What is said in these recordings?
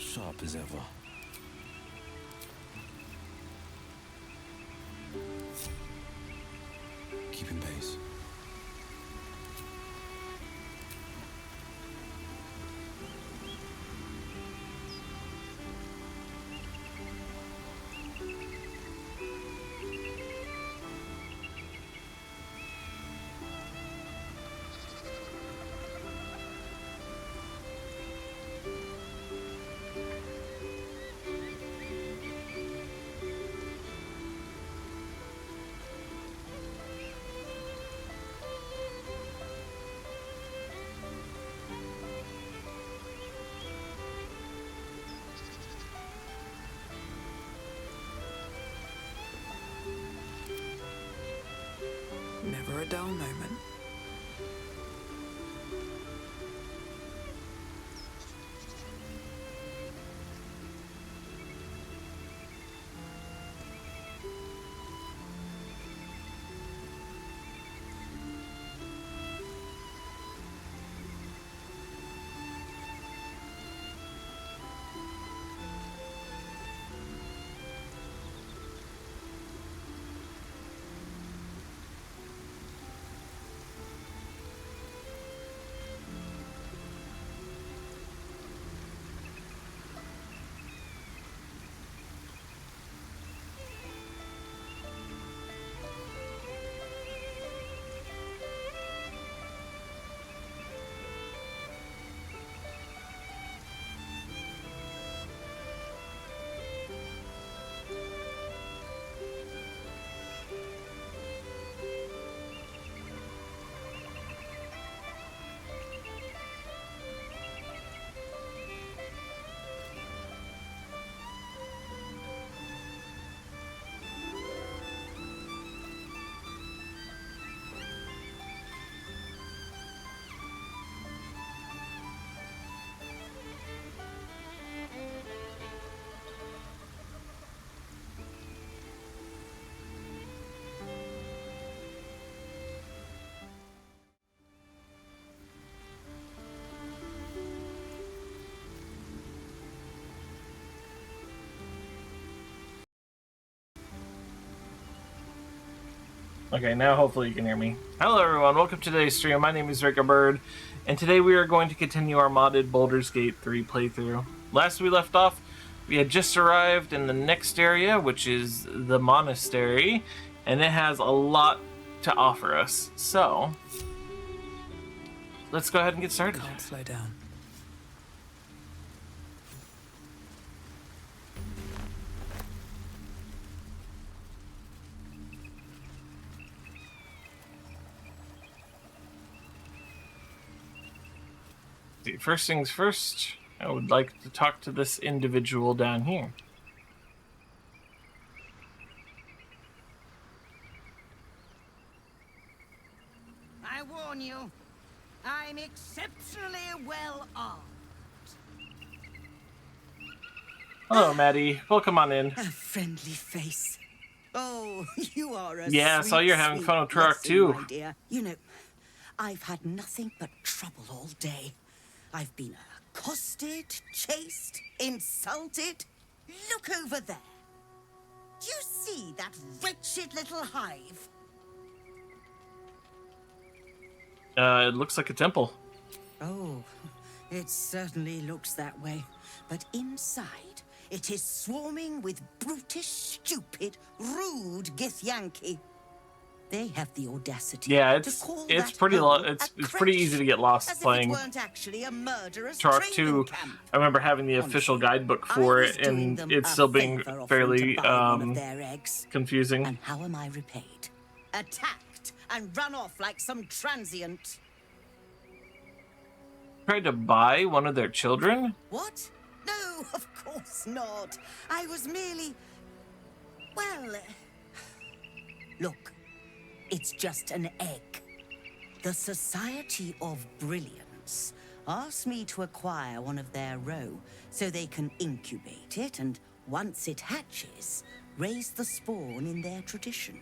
sharp as ever. Keeping pace. Never a dull moment. Okay, now hopefully you can hear me. Hello everyone, welcome to today's stream. My name is Bird, and today we are going to continue our modded Baldur's Gate 3 playthrough. Last we left off, we had just arrived in the next area, which is the monastery, and it has a lot to offer us. So, let's go ahead and get started. Can't slow down. First things first, I would like to talk to this individual down here. I warn you, I'm exceptionally well armed. Hello, Maddie. Welcome on in. A friendly face. Oh, you are a Yeah, I saw you're having fun with Turok too. My dear. You know, I've had nothing but trouble all day. I've been accosted, chased, insulted. Look over there. Do you see that wretched little hive? It looks like a temple. Oh, it certainly looks that way. But inside, it is swarming with brutish, stupid, rude Githyanki. They have the audacity. Yeah, to call it's that pretty hole it's a pretty easy to get lost as playing if it weren't actually a murderous Turok 2. camp. I remember having the official Honestly, guidebook for I was it, doing and them it's a still being favor offering fairly to buy one of their eggs. confusing. And how am I repaid? Attacked and run off like some transient. Tried to buy one of their children? What? No, of course not. I was merely... Well... Look, it's just an egg. The Society of Brilliance asked me to acquire one of their roe so they can incubate it and, once it hatches, raise the spawn in their tradition.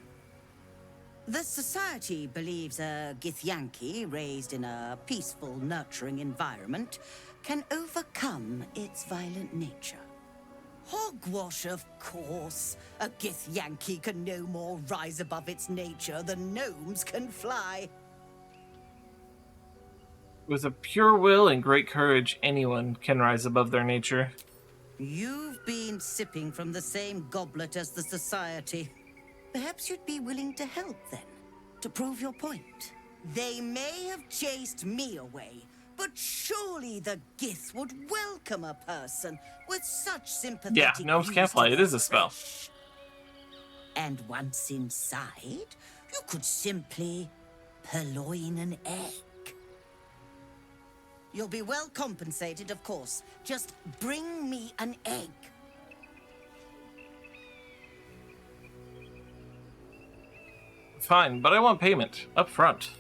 The Society believes a Githyanki raised in a peaceful, nurturing environment can overcome its violent nature. Hogwash, of course. A Gith Yankee can no more rise above its nature than gnomes can fly. With a pure will and great courage, anyone can rise above their nature. You've been sipping from the same goblet as the Society. Perhaps you'd be willing to help then, to prove your point. They may have chased me away, but surely the Gith would welcome a person with such sympathetic Yeah, gnomes can't views fly. to It is a spell. flesh. And once inside, you could simply purloin an egg. You'll be well compensated, of course. Just bring me an egg. Fine, but I want payment up front.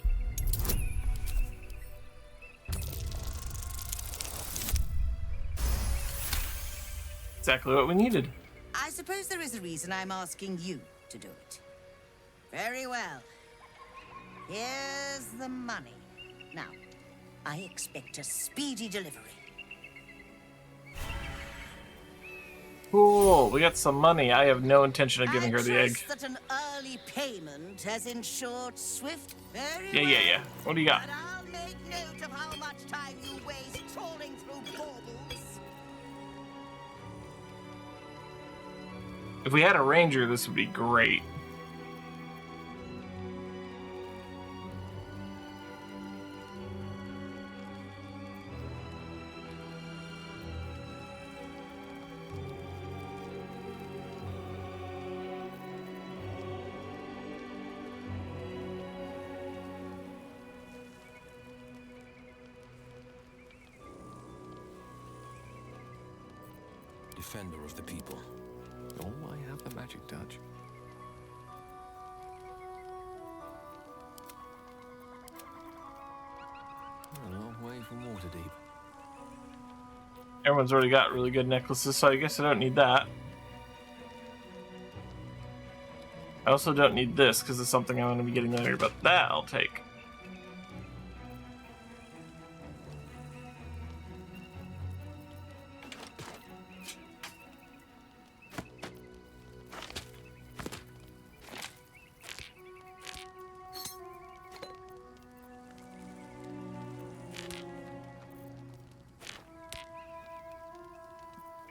Exactly what we needed. I suppose there is a reason I'm asking you to do it. Very well. Here's the money. Now, I expect a speedy delivery. Cool, we got some money. I have no intention of giving her the egg. I trust that an early payment has ensured swift. Very Yeah. What do you got? But I'll make note of how much time you waste trawling through baubles. If we had a ranger, this would be great. Defender of the people. Oh, I have the magic touch. A long way from Waterdeep. Everyone's already got really good necklaces, so I guess I don't need that. I also don't need this, because it's something I'm going to be getting later, but that I'll take.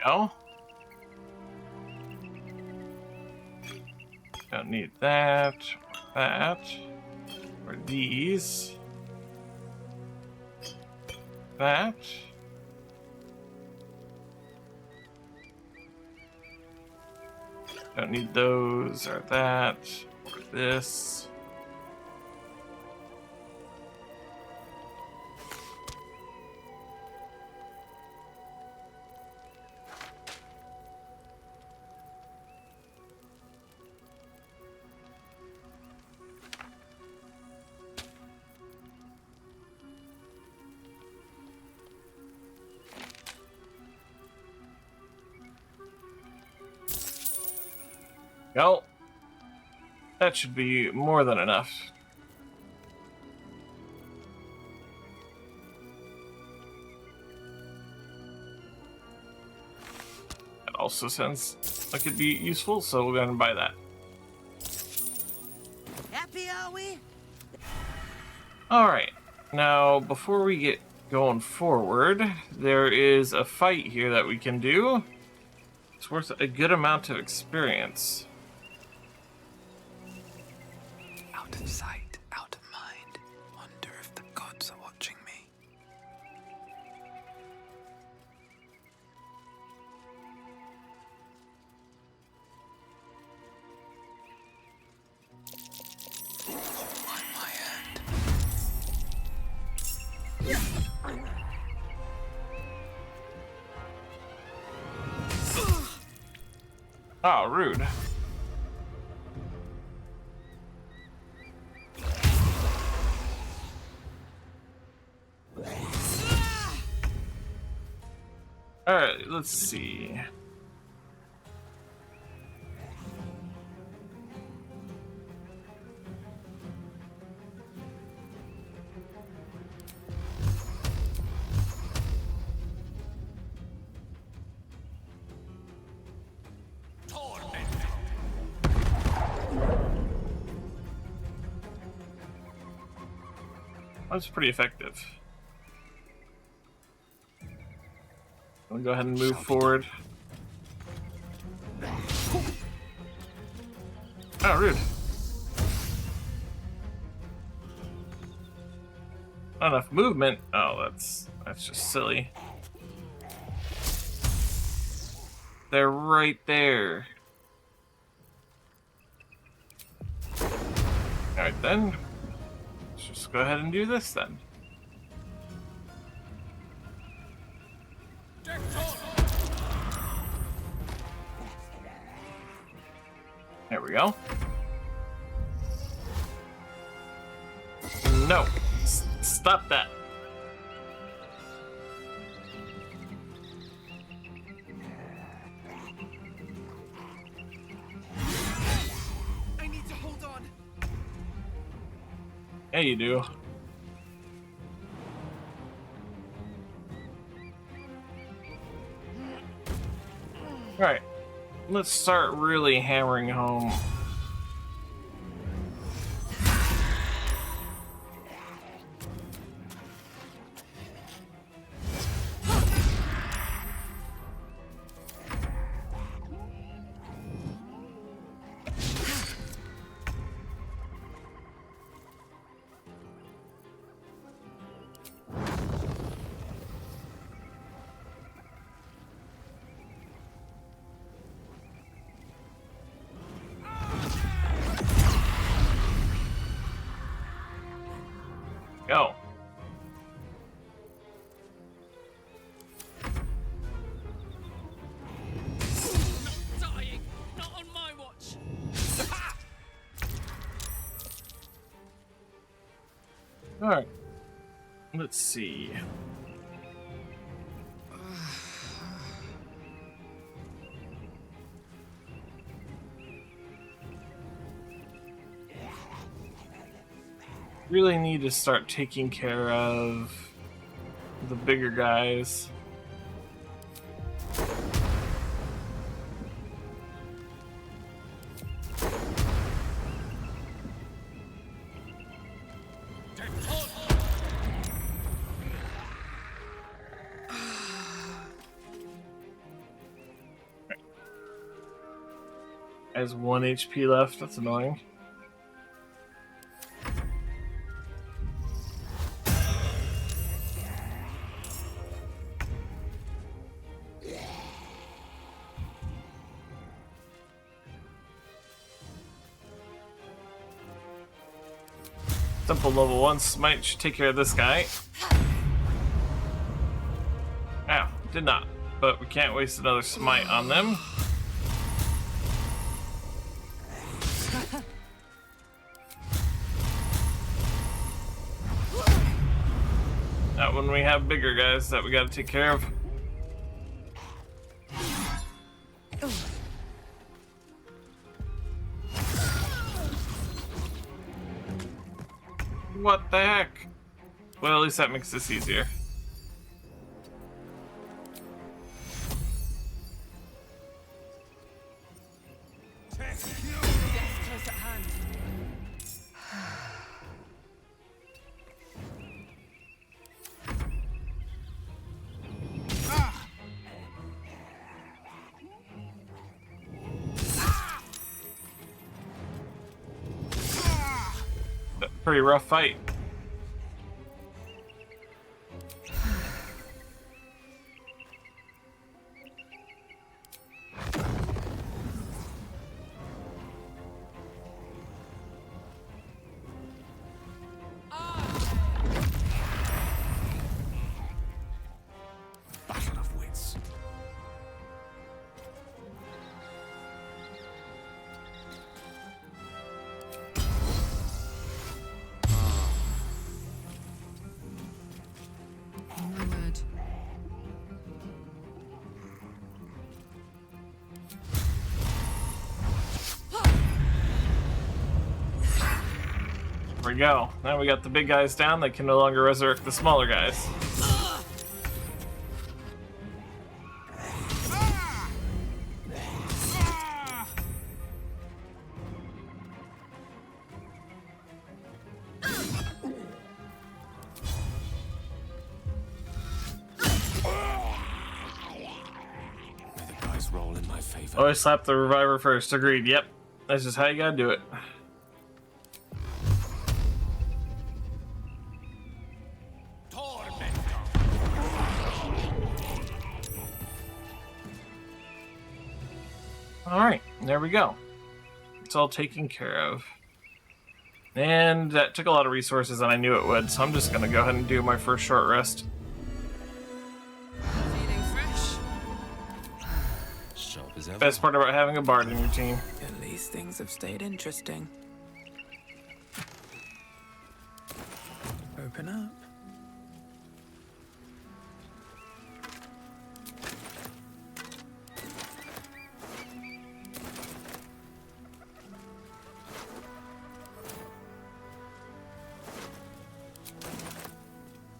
Go. Don't need that, or these. That. Don't need those, or that, or this. Well, that should be more than enough. That also sounds like it'd be useful, so we'll go ahead and buy that. Happy, are we? Alright, now before we get going forward, there is a fight here that we can do. It's worth a good amount of experience. Out of sight, out of mind. Wonder if the gods are watching me. Hold my hand. Oh, rude. Alright, let's see. That's pretty effective. We'll go ahead and move forward. Oh, rude. Not enough movement. Oh, that's just silly. They're right there. Alright then. Let's just go ahead and do this then. There we go. No. Stop that. I need to hold on. Yeah, you do. Alright. Let's start really hammering home. Go. Not dying. Not on my watch. Alright. Let's see. Really need to start taking care of the bigger guys. Has 1 HP left, that's annoying. Simple level 1 smite should take care of this guy. Ow, did not. But we can't waste another smite on them. Not when we have bigger guys that we gotta take care of. What the heck? Well, at least that makes this easier. Close at hand. Pretty rough fight. Battle of wits. There we go. Now we got the big guys down. They can no longer resurrect the smaller guys. my favor. Always slap the reviver first. Agreed. Yep. That's just how you gotta do it. Alright, there we go. It's all taken care of. And that took a lot of resources, and I knew it would, so I'm just gonna go ahead and do my first short rest. Feeling fresh? Sharp as ever. Best part about having a bard in your team. At least things have stayed interesting. Open up.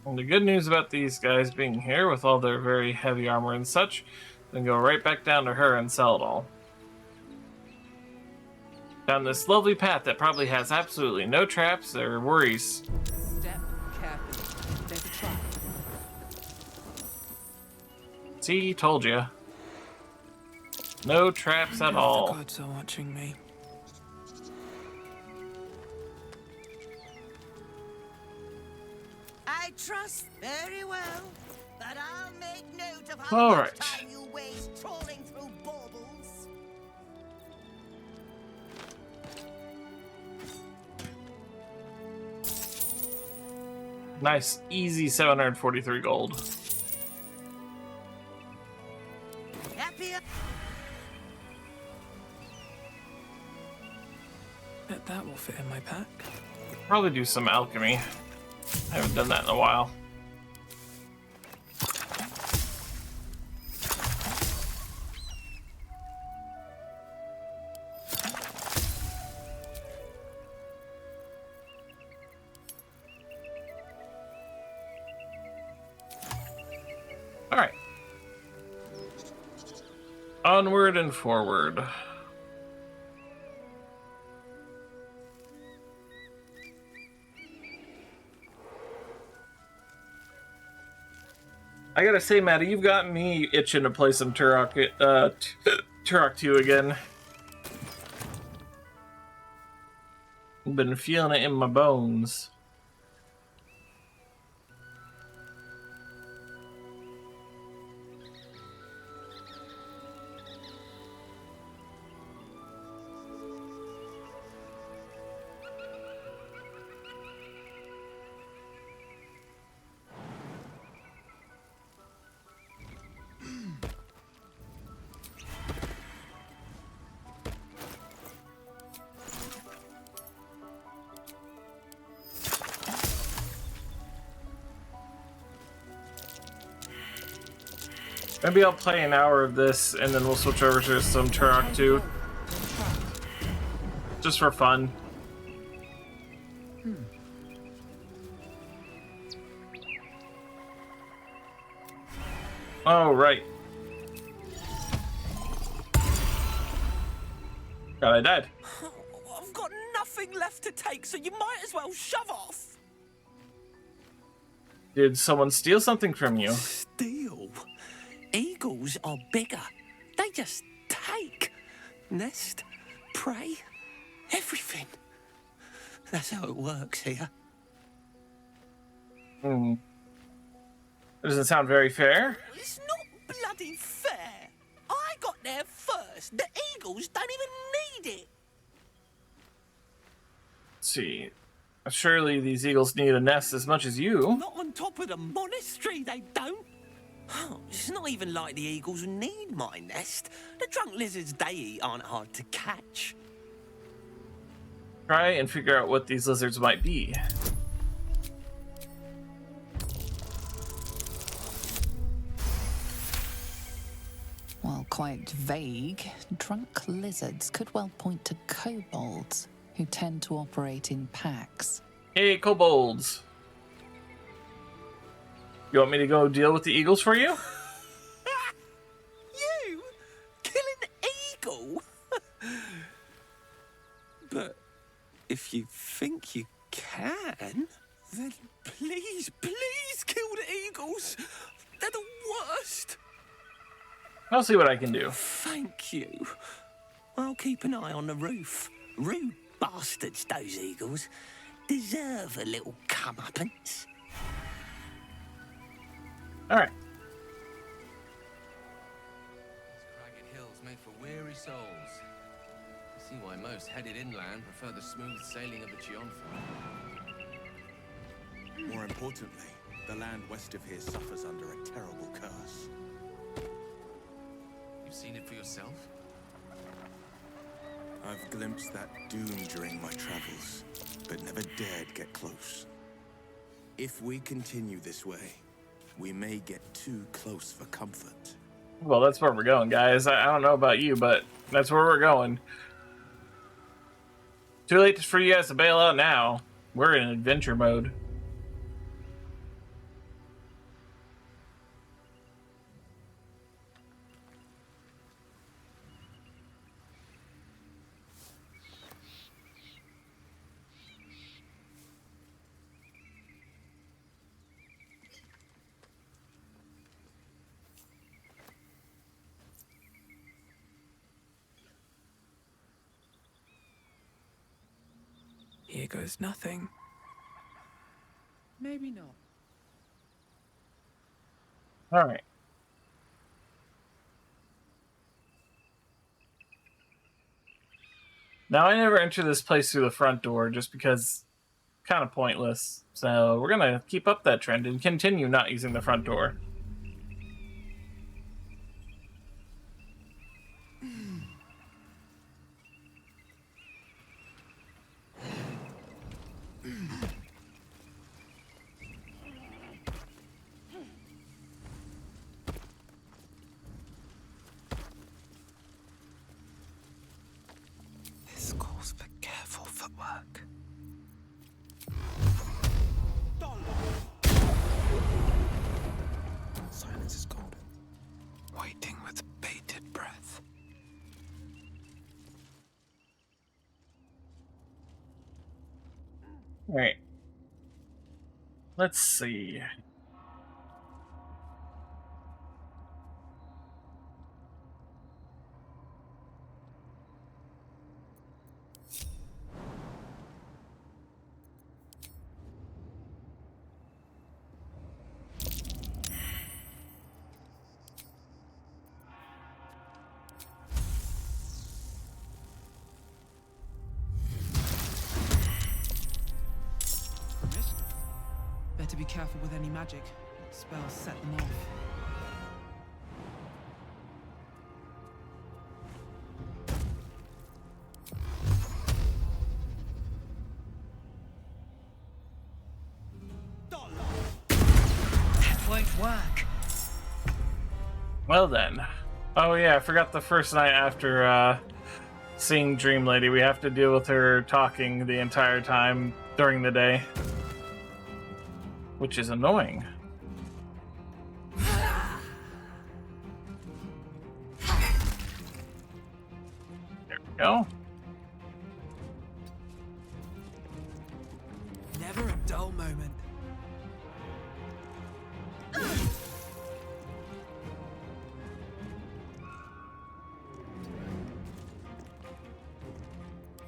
And the good news about these guys being here with all their very heavy armor and such, then go right back down to her and sell it all. Down this lovely path that probably has absolutely no traps or worries. Step carefully. There's a trap. See, told ya. No traps at The all. gods are watching me. I trust very well, but I'll make note of how All much right. time you waste trawling through baubles. Nice, easy 743 gold. Happier. Bet that will fit in my pack. Probably do some alchemy. I haven't done that in a while. Alright. Onward and forward. I gotta say, Maddie, you've gotten me itching to play some Turok 2 again. I've been feeling it in my bones. Maybe I'll play an hour of this and then we'll switch over to some Turok 2. Just for fun. Oh, right. God, I died. I've got nothing left to take, so you might as well shove off. Did someone steal something from you? Steal? Eagles are bigger. They just take. Nest, prey, everything. That's how it works here. Hmm. Doesn't sound very fair. It's not bloody fair. I got there first. The eagles don't even need it. Let's see. Surely these eagles need a nest as much as you. Not on top of the monastery, they don't. It's not even like the eagles need my nest. The drunk lizards they eat aren't hard to catch. Try and figure out what these lizards might be. While quite vague, drunk lizards could well point to kobolds, who tend to operate in packs. Hey, kobolds. You want me to go deal with the eagles for you? You? Kill an eagle? But if you think you can, then please kill the eagles. They're the worst. I'll see what I can do. Thank you. I'll keep an eye on the roof. Rude bastards, those eagles. Deserve a little comeuppance. All right. These cragged hills made for weary souls. I see why most headed inland prefer the smooth sailing of the Chionfu. More importantly, the land west of here suffers under a terrible curse. You've seen it for yourself? I've glimpsed that doom during my travels, but never dared get close. If we continue this way, we may get too close for comfort. Well, that's where we're going, guys. I don't know about you, but that's where we're going. Too late for you guys to bail out now. We're in adventure mode. Here goes nothing. Maybe not. All right. Now, I never enter this place through the front door just because kind of pointless. So we're going to keep up that trend and continue not using the front door. This calls for careful footwork. Silence is golden. Waiting with bated breath. All right. Let's see. Better be careful with any magic. Spells set them off. That won't work. Well then. Oh yeah, I forgot the first night after seeing Dream Lady. We have to deal with her talking the entire time during the day. Which is annoying. There we go. Never a dull moment.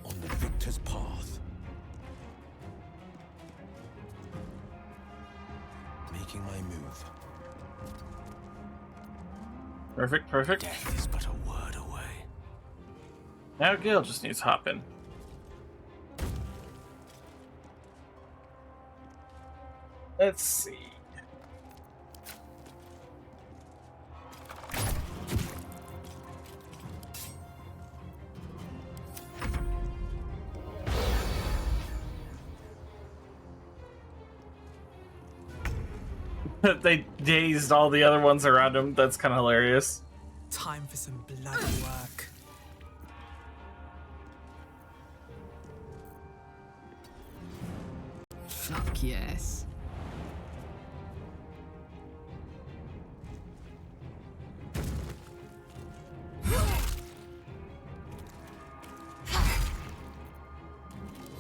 On the victor's path. Making my move. Perfect, perfect. Death is but a word away. Now Gil just needs hopping. Let's see. They dazed all the other ones around him. That's kind of hilarious. Time for some bloody work. Fuck yes.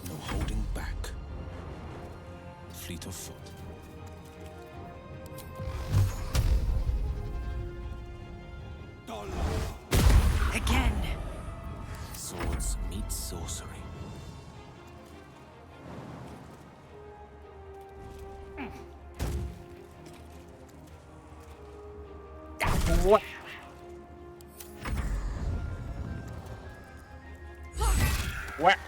No holding back. Fleet of foot. meets sorcery. What? What?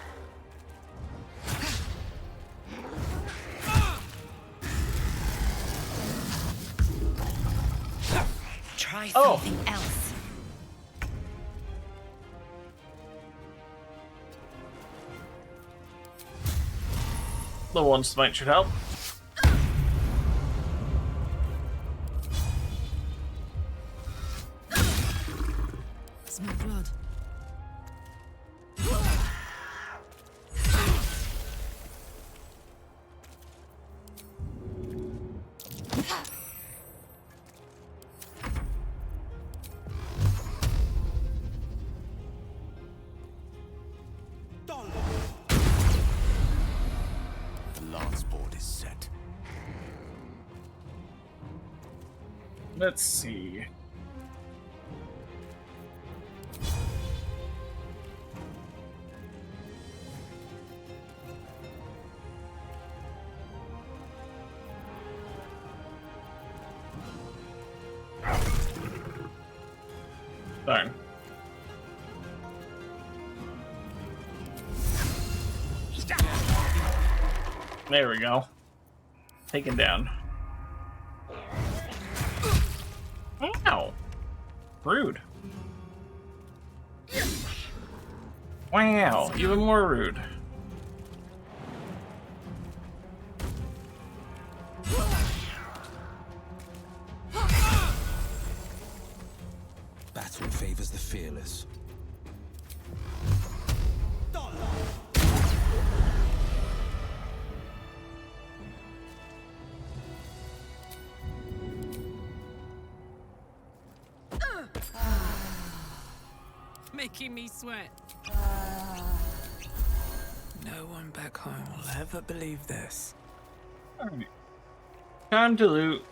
Try Oh. something else. The one smite should help. Smell blood. The lance board is set. Let's see. Darn. There we go. Taken down. Ow. Rude. Wow, even more rude. Battle favors the fearless. Making me sweat. No one back home will ever believe this. Alright. Time to loot.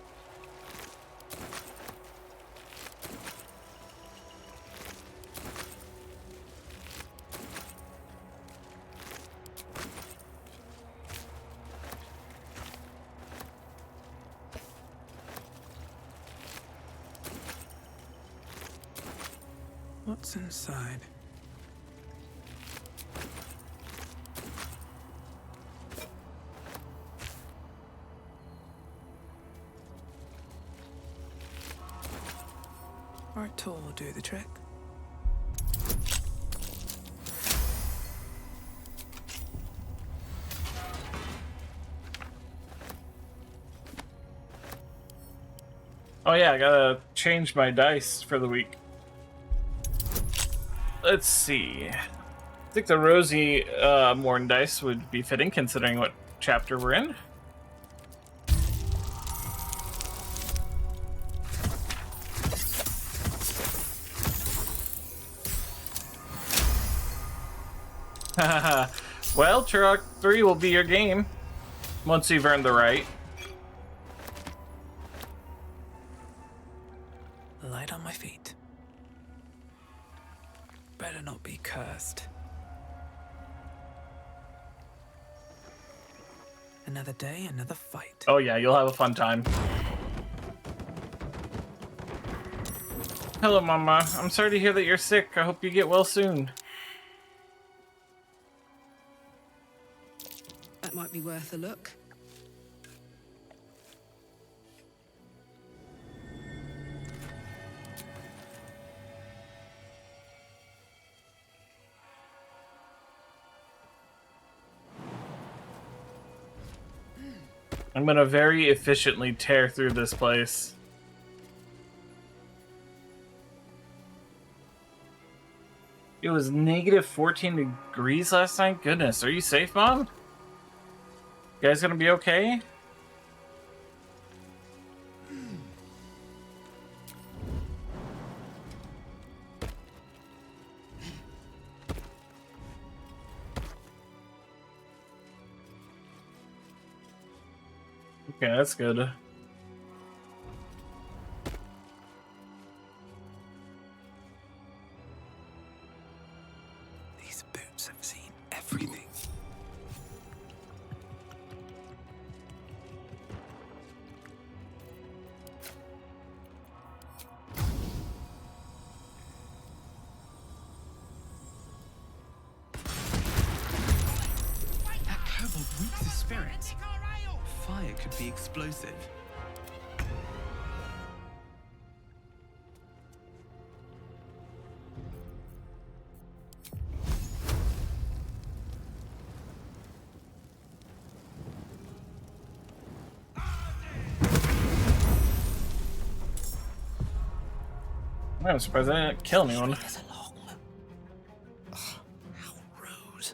What's inside? Our tool will do the trick. Oh yeah, I gotta change my dice for the week. Let's see. I think the rosy Morn dice would be fitting considering what chapter we're in. Well, Turok 3 will be your game once you've earned the right. Light on my feet. Better not be cursed. Another day, another fight. Oh yeah, you'll have a fun time. Hello, Mama. I'm sorry to hear that you're sick. I hope you get well soon. That might be worth a look. I'm gonna very efficiently tear through this place. It was negative 14 degrees last night? Goodness, are you safe, Mom? You guys gonna be okay? Okay, that's good. These boots fire could be explosive. I'm surprised I didn't kill anyone. There's a long. Ugh, how rude.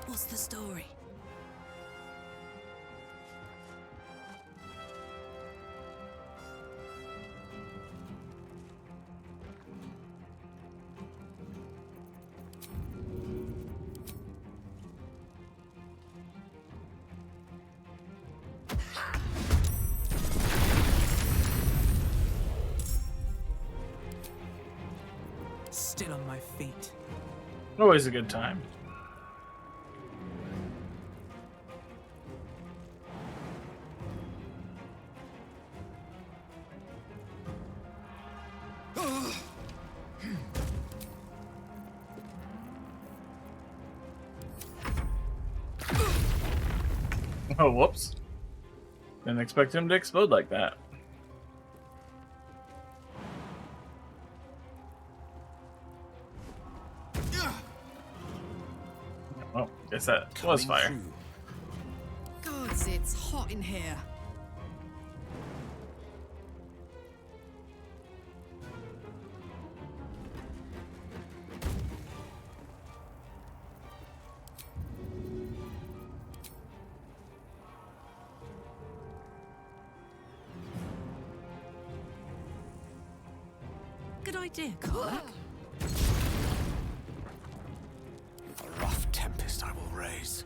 What's the story? Still on my feet. Always a good time. Oh, whoops. Didn't expect him to explode like that. Oh, guess that was fire. Gods, it's hot in here. Good idea, Carla. A rough tempest I will raise.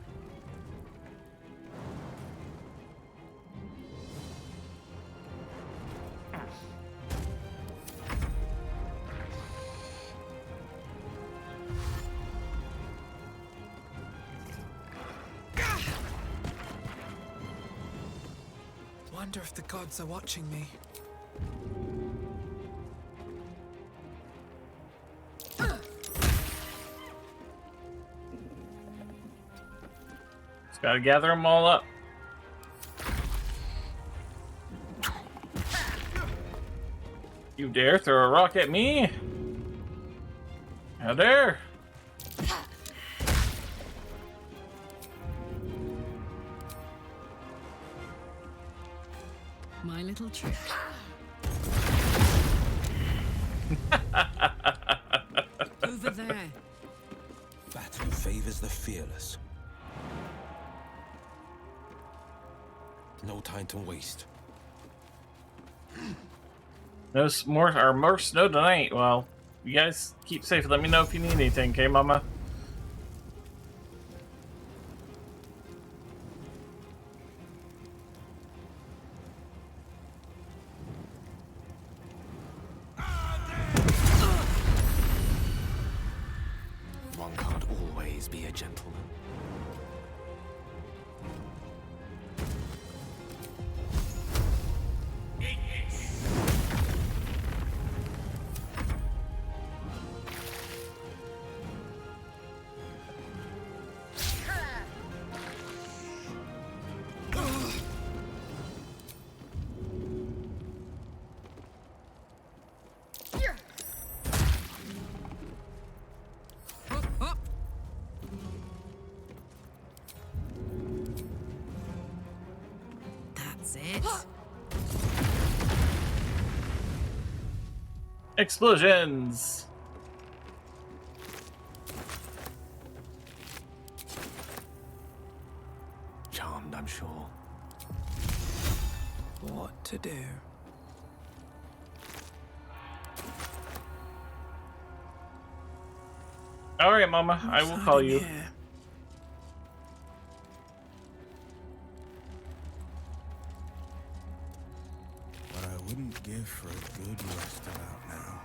Wonder if the gods are watching me. Just gotta gather them all up. You dare throw a rock at me? How dare? My little trick. Over there. Battle favors the fearless. No time to waste. No more snow tonight. Well, you guys keep safe. Let me know if you need anything, okay, Mama? One can't always be a gentleman. That's it. Explosions! Charmed, I'm sure. What to do? Alright, Mama, I will call you. Here. What I wouldn't give for a good rest about now.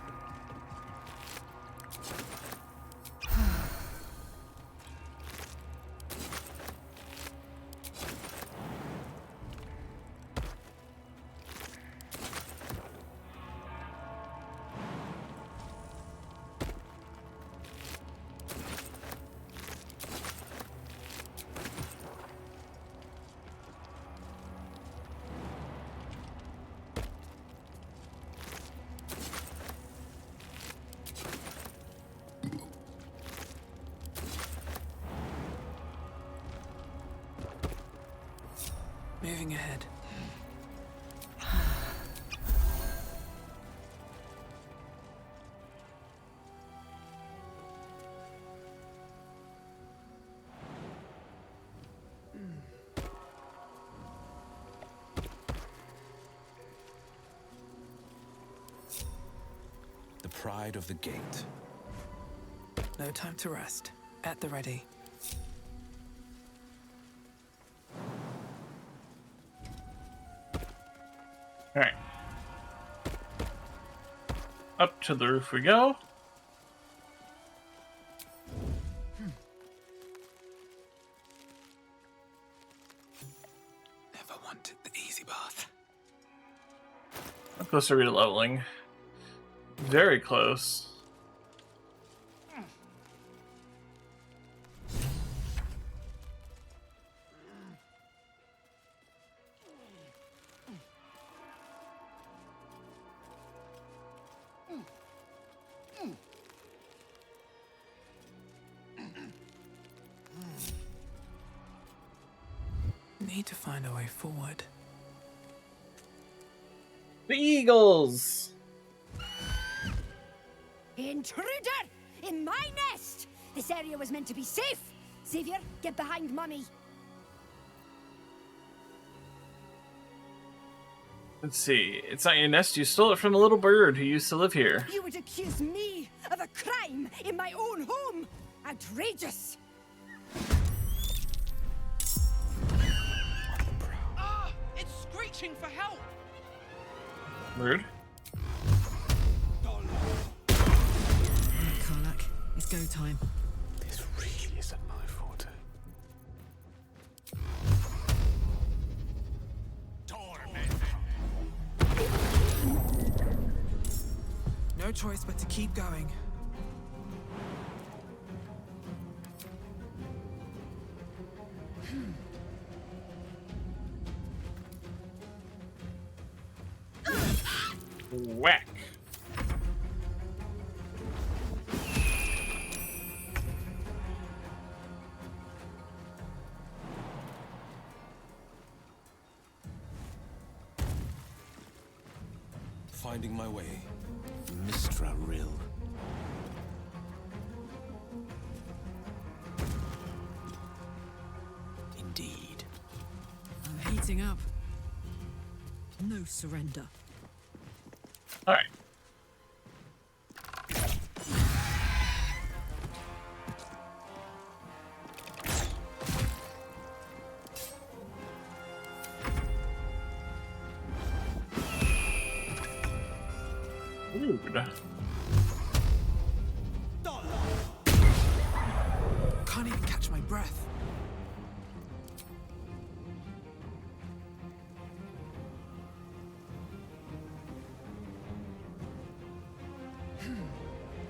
moving ahead. The pride of the gate. No time to rest. At the ready. Alright. Up to the roof we go. Never wanted the easy path. How close are we to leveling? Very close. Need to find a way forward. The eagles! Intruder! In my nest! This area was meant to be safe! Xavier, get behind Mummy. Let's see. It's not your nest. You stole it from a little bird who used to live here. You would accuse me of a crime in my own home! Outrageous! Ah! It's screeching for help! Rude. Karlak, it's go time. This really isn't my forte. No choice but to keep going. Whack. Finding my way. Mistra Rill. Indeed. I'm heating up. No surrender. Alright. Rude. Can't even catch my breath.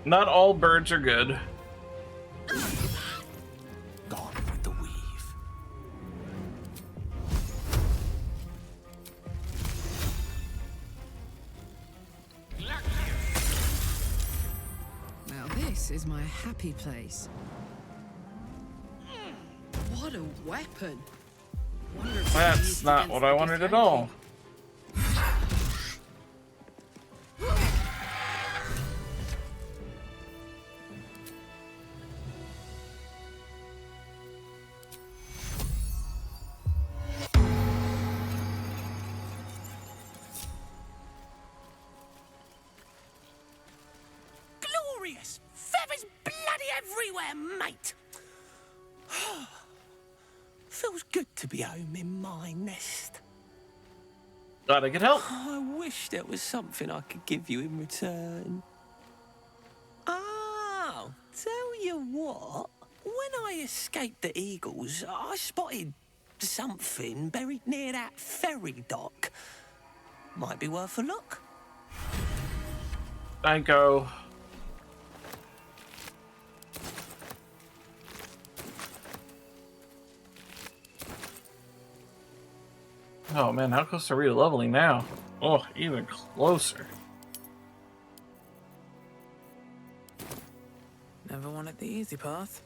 Not all birds are good. Gone with the weave. Now this is my happy place. What a weapon! Wonder if That's not what I wanted at all. Glorious! Feathers bloody everywhere, mate! Feels good to be home in my nest. Glad I could help. I wish there was something I could give you in return. Oh, tell you what. When I escaped the eagles, I spotted something buried near that ferry dock. Might be worth a look. I go. Oh man, how close are we to leveling now? Oh, even closer. Never wanted the easy path.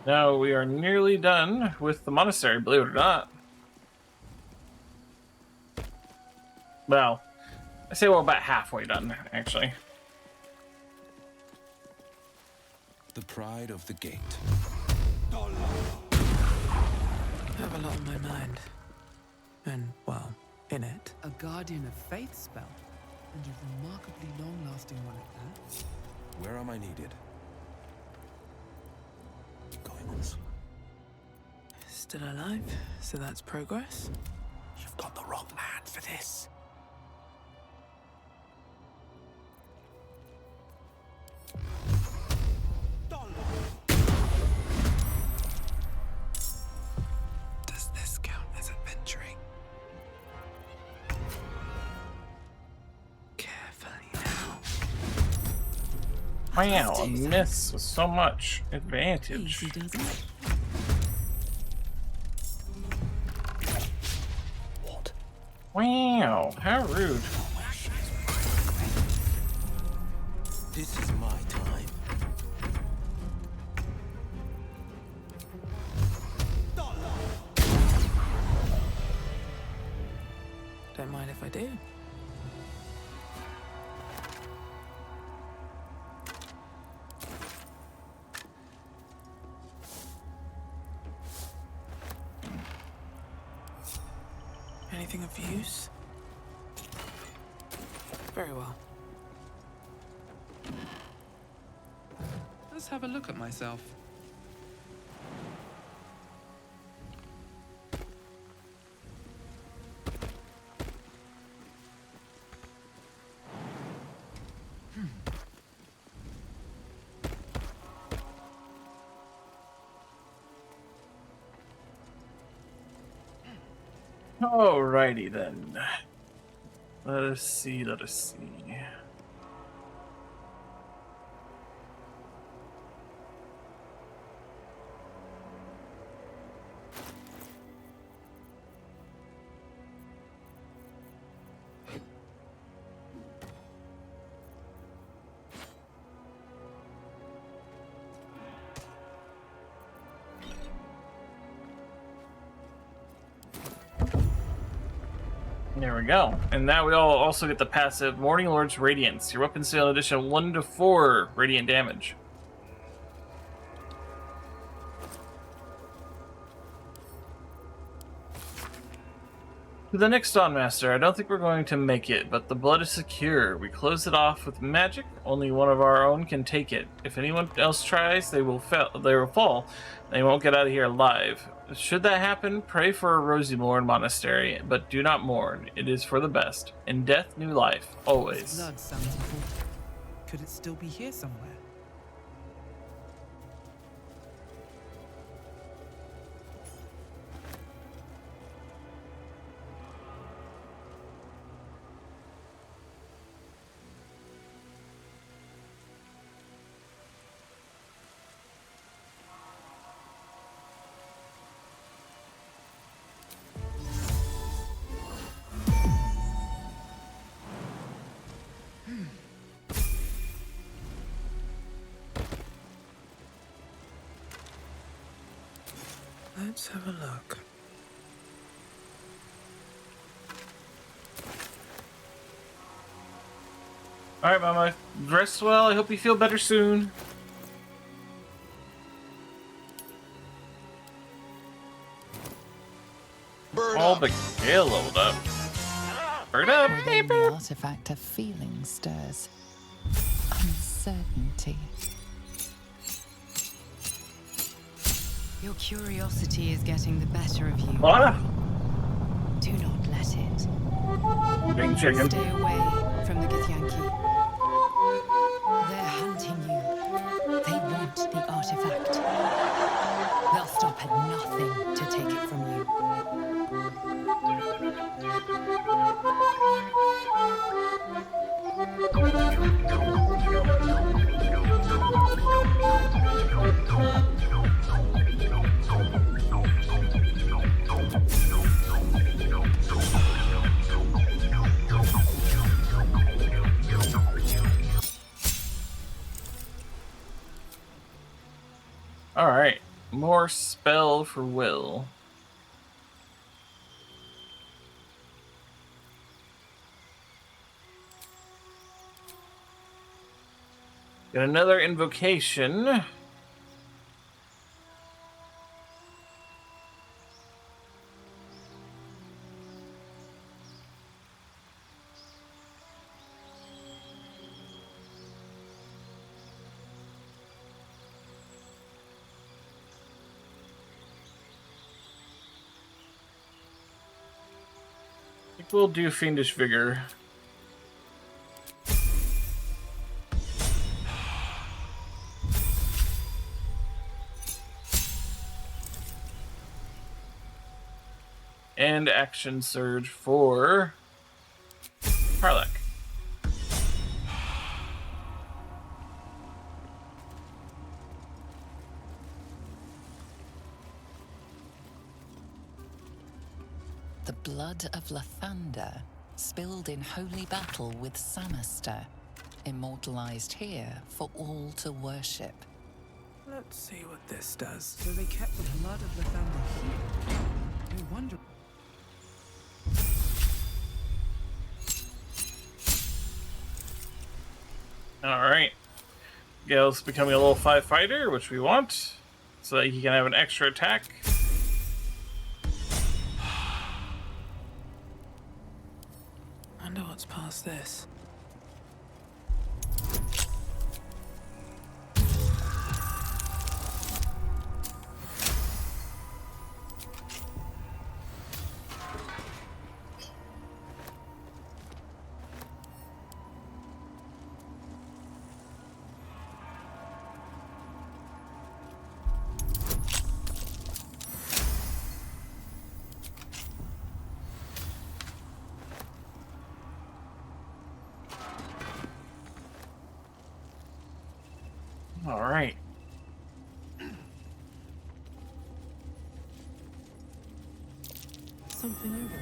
Now we are nearly done with the monastery, believe it or not. Well, I say we're about halfway done, actually. The pride of the gate. I have a lot on my mind. And, well, in it. A Guardian of Faith spell. And a remarkably long-lasting one at that. Where am I needed? Going on. Still alive, so that's progress. You've got the wrong man for this. Does this count as adventuring? Carefully now. Wow, a miss with so much advantage. Easy does it. Wow, how rude. This is my time. Don't mind if I do. Anything of use? Very well. Let's have a look at myself. Alrighty then. Let us see, let us see. There we go. And now we all also get the passive Morning Lord's Radiance. Your weapons deal an additional 1 to 4 radiant damage. To the next Dawn Master, I don't think we're going to make it, but the blood is secure. We close it off with magic. Only one of our own can take it. If anyone else tries, they will fall. They won't get out of here alive. Should that happen, pray for a Rosymourn monastery, but do not mourn. It is for the best. In death, new life. Always. Blood sounds important. Could it still be here somewhere? Let's have a look. Alright, Mama. Rest well. I hope you feel better soon. All the gale leveled up. Bird up. Within the artifact, a feeling stirs. Uncertainty. Your curiosity is getting the better of you. What? Do not let it. Big chicken. Stay away from the Githyanki. They're hunting you. They want the artifact. They'll stop at nothing to take it from you. Alright. More spell for Will. Got another invocation. I think we'll do Fiendish Vigor. And Action Surge for Harlech. The blood of Lathander, spilled in holy battle with Samaster, immortalized here for all to worship. Let's see what this does. So they kept the blood of Lathander here. No wonder. Alright. Gale's becoming a level 5 fighter, which we want, so that he can have an extra attack. Wonder what's past this. Alright. Something over there.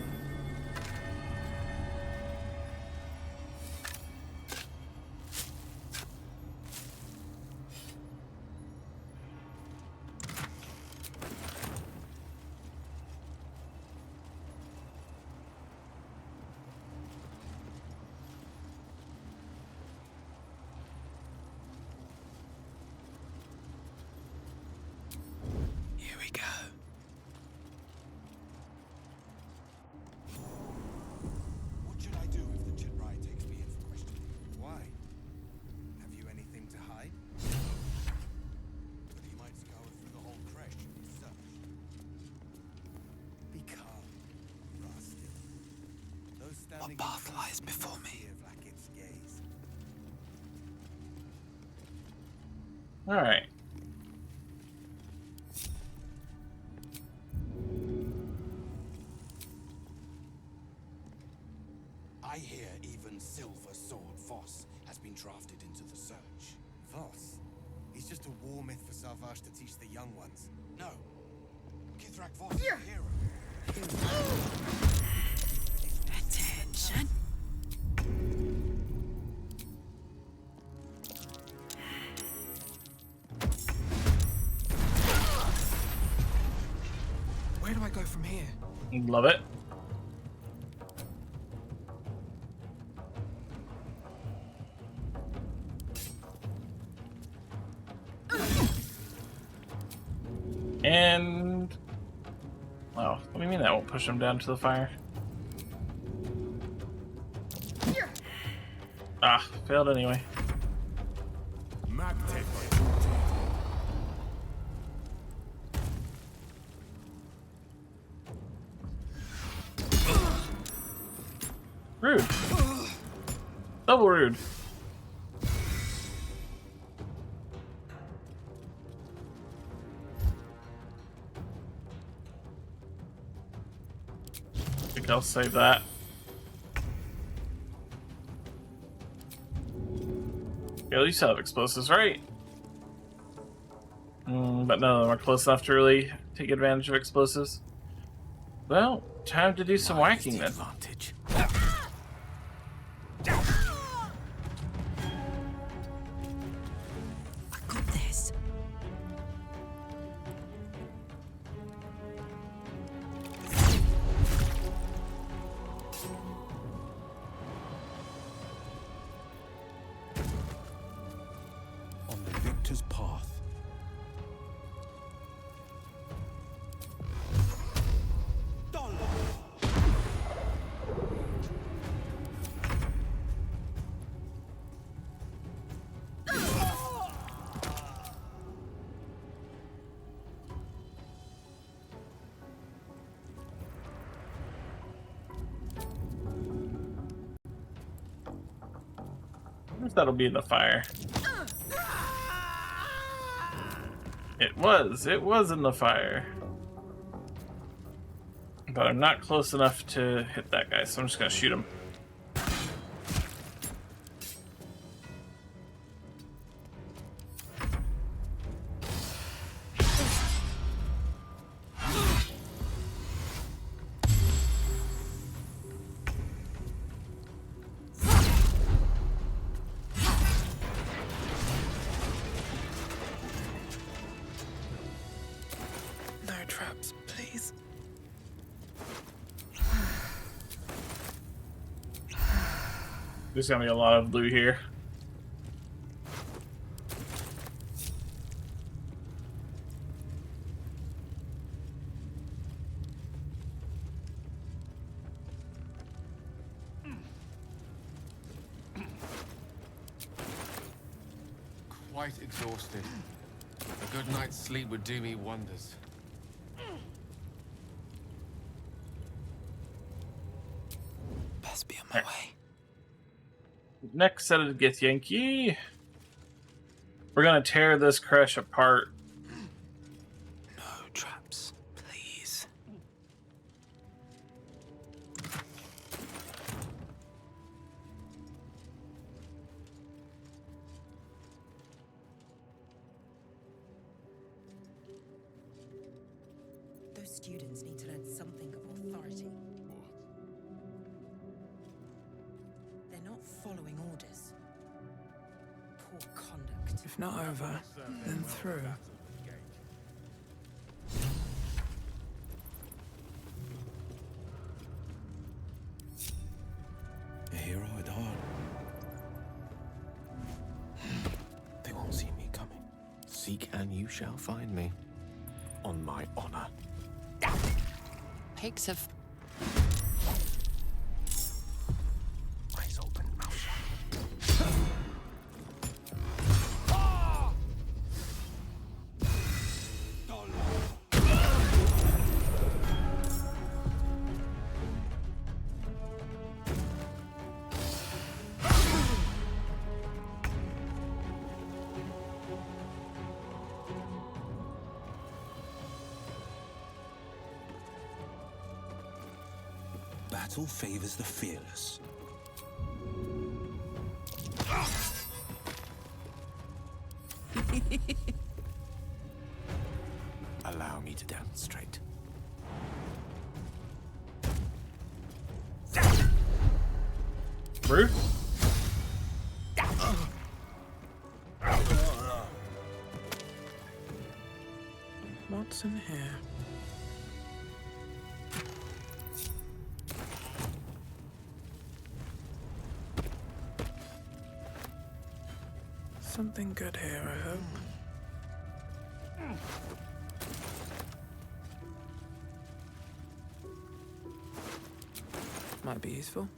Here we go. What should I do if the Chitrai takes me in for questioning? Why? Have you anything to hide? But he might scour through the whole creche and search. Be calm, Rusty. Those standing What path lies before me? Vlaakith's gaze. Alright. I hear even Silver Sword Voss has been drafted into the search. Voss? He's just a war myth for Sarvash to teach the young ones. No. Kithrak Voss is a hero. Attention. Where do I go from here? Love it. And... oh, what do you mean that won't push him down to the fire? Ah, failed anyway. Rude. Double rude. I think I'll save that. Yeah, at least have explosives, right? But none of them are close enough to really take advantage of explosives. Well, time to do some whacking then. Advantage. I got this. on the victor's path. I guess that'll be in the fire. It was in the fire. But I'm not close enough to hit that guy, so I'm just gonna shoot him. No traps, please. There's gonna be a lot of loot here. Quite exhausted. A good night's sleep would do me wonders. Best be on my way. Next set of Githyanki. We're gonna tear this crash apart. No traps, please. Those students need to learn something of authority. They're not following orders. Poor conduct. If not over, then through. A hero at heart. They won't see me coming. Seek and you shall find me. On my honor. Pigs have Eyes open, mouth shut. Battle favors the fearless. Allow me to demonstrate. Rude. What's in here? Something good here, I hope. Might be useful.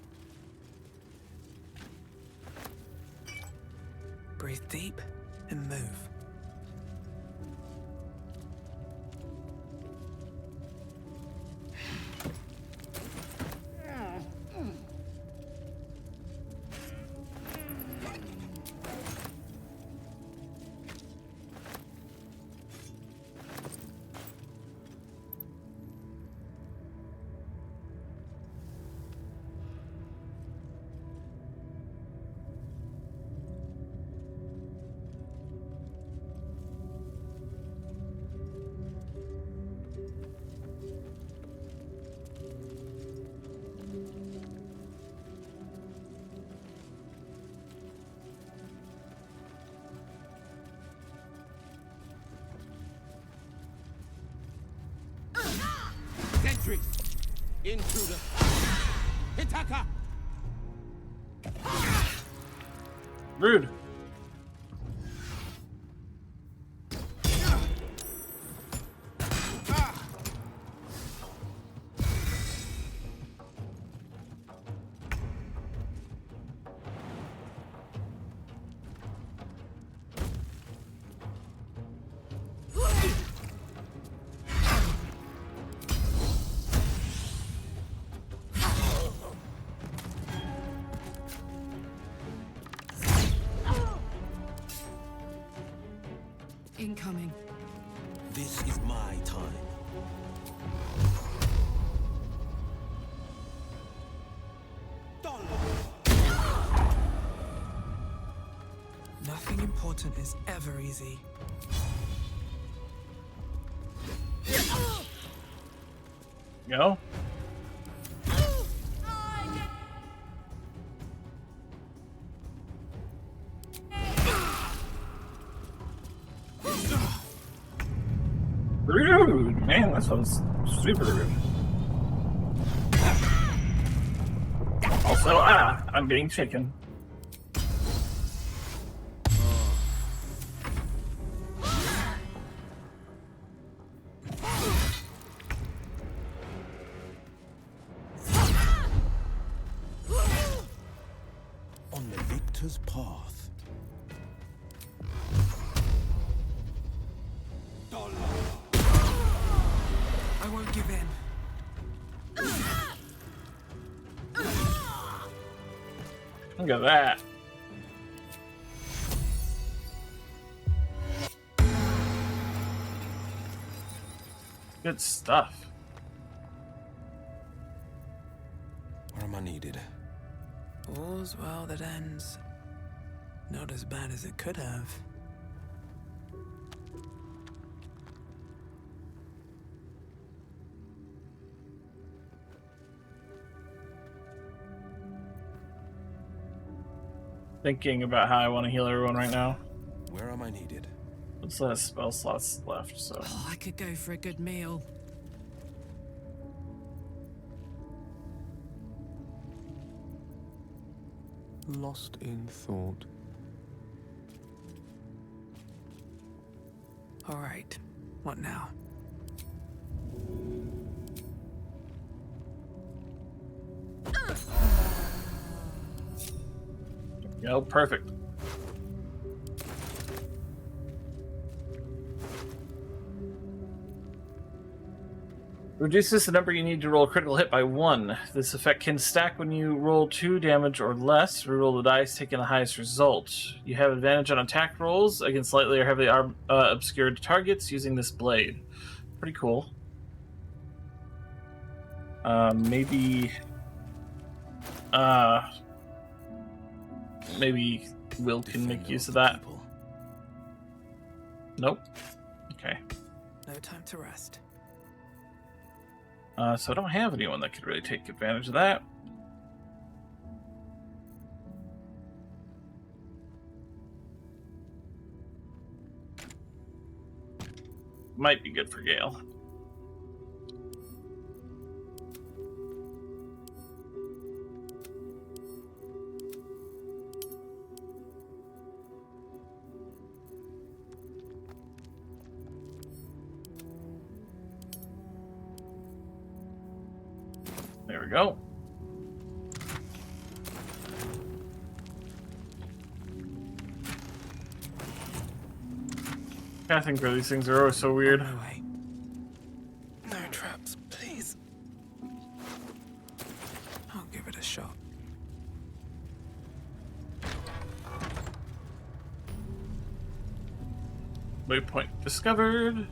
Breathe deep and move. Sentries! Intruder! Hitaka! Rude. Incoming. This is my time. Nothing important is ever easy. Go. Rude, man, that sounds super rude. Also, I'm getting chicken. On the victor's path. I won't give in. Look at that. Good stuff. Where am I needed? All's well that ends. Not as bad as it could have. Thinking about how I want to heal everyone right now. Where am I needed? There's less spell slots left, so. Oh, I could go for a good meal. Lost in thought. All right. What now? Go, perfect. Reduces the number you need to roll a critical hit by 1. This effect can stack when you roll 2 damage or less. Reroll the dice, taking the highest result. You have advantage on attack rolls against lightly or heavily obscured targets using this blade. Pretty cool. Maybe Will can make use of that. Nope. Okay. No time to rest. So I don't have anyone that could really take advantage of that. Might be good for Gale. There we go. Casting for these things are always so weird. No way. No traps, please. I'll give it a shot. Waypoint discovered.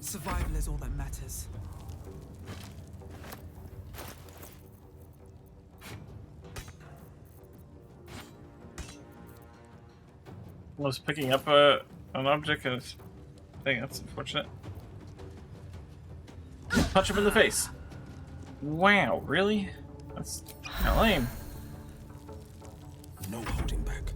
Survival is all that matters. Was picking up an object and it's... Dang, that's unfortunate. Punch him in the face. Wow, really? That's kind of lame. No holding back.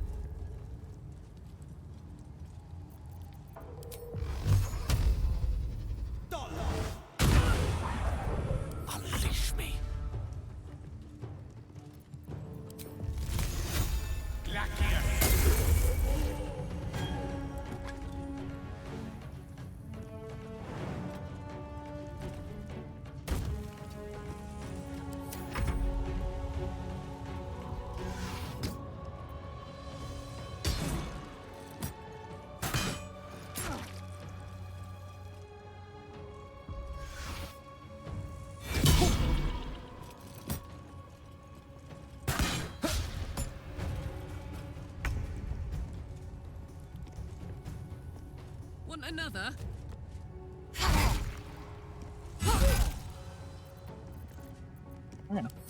Want another?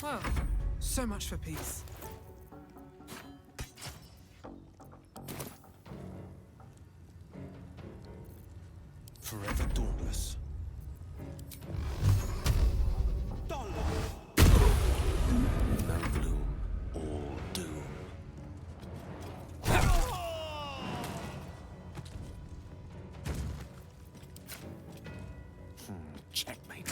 Well, so much for peace. Forever dauntless. No gloom, all doom. Checkmate.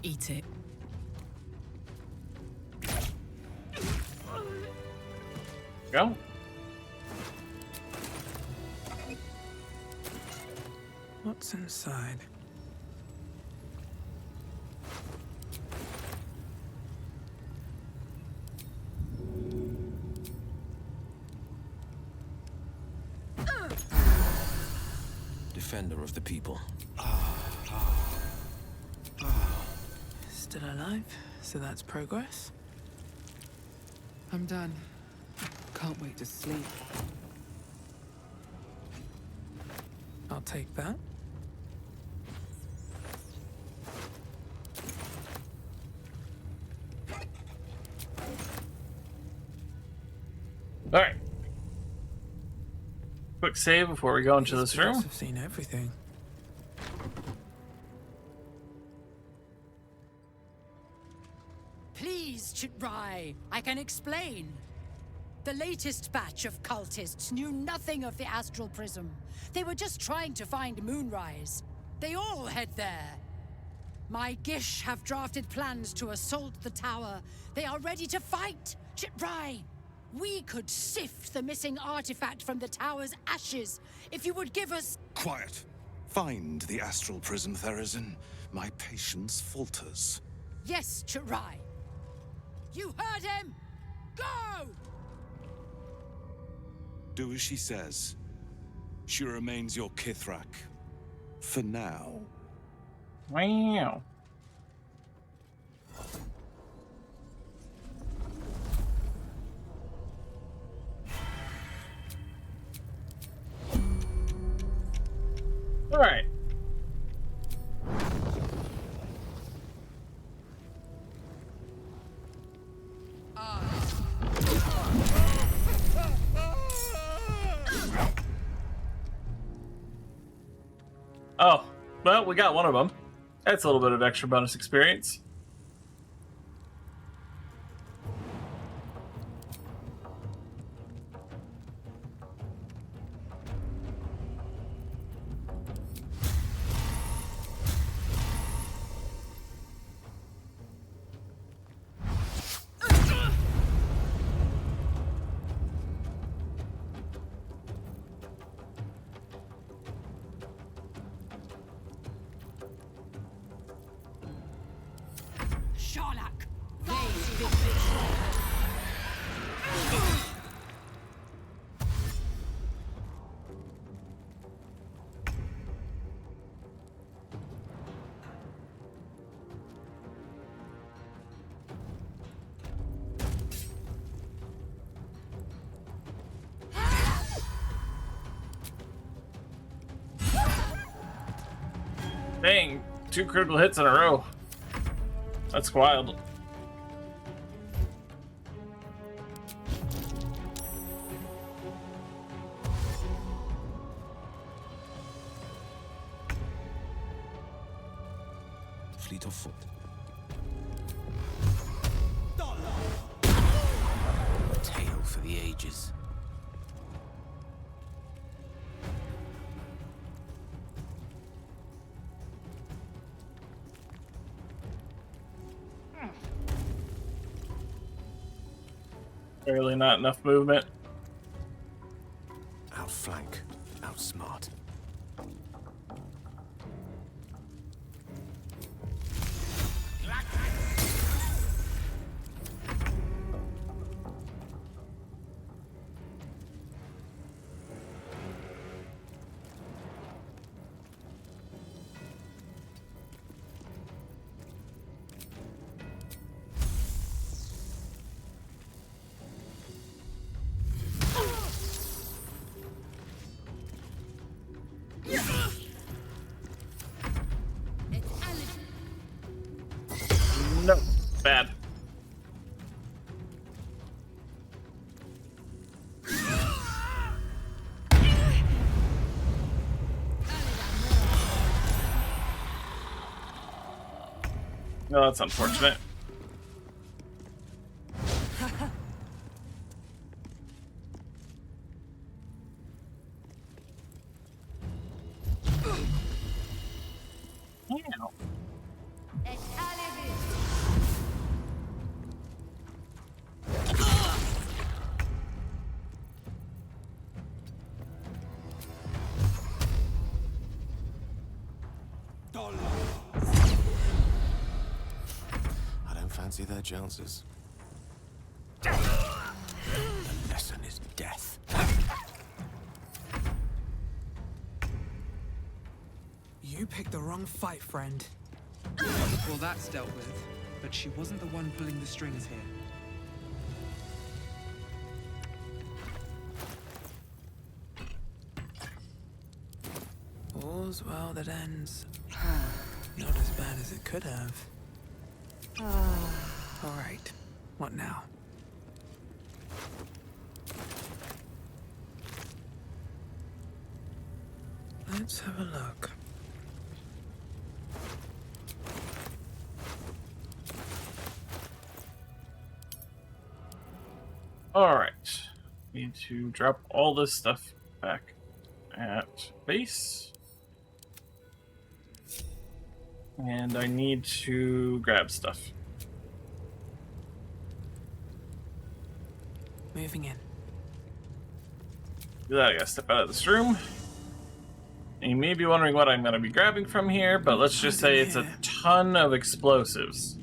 Eat it. Go. What's inside? Defender of the people. Still alive, so that's progress. I'm done. Can't wait to sleep. I'll take that. All right. Quick save before we go into this room. I've seen everything. Please, Chitrai, I can explain. The latest batch of cultists knew nothing of the astral prism. They were just trying to find Moonrise. They all head there. My Gish have drafted plans to assault the tower. They are ready to fight, Chitrai. We could sift the missing artifact from the tower's ashes if you would give us... Quiet. Find the astral prism, Therazin. My patience falters. Yes, Chitrai. You heard him! Go! Do as she says. She remains your Kithrak. For now. Wow. All right. Oh, well, we got one of them. That's a little bit of extra bonus experience. Sharlak! Dang, 2 critical hits in a row. That's wild. Fleet of foot. Tale for the ages. Barely not enough movement. Outflank, outsmart. No, that's unfortunate. I don't fancy their chances. The lesson is death. You picked the wrong fight, friend. Well, that's dealt with. But she wasn't the one pulling the strings here. All's well that ends. Not as bad as it could have. All right. What now? Let's have a look. Alright. Need to drop all this stuff back at base. And I need to grab stuff. Moving in. Do that, I gotta step out of this room. And you may be wondering what I'm gonna be grabbing from here, but let's just say it's a ton of explosives.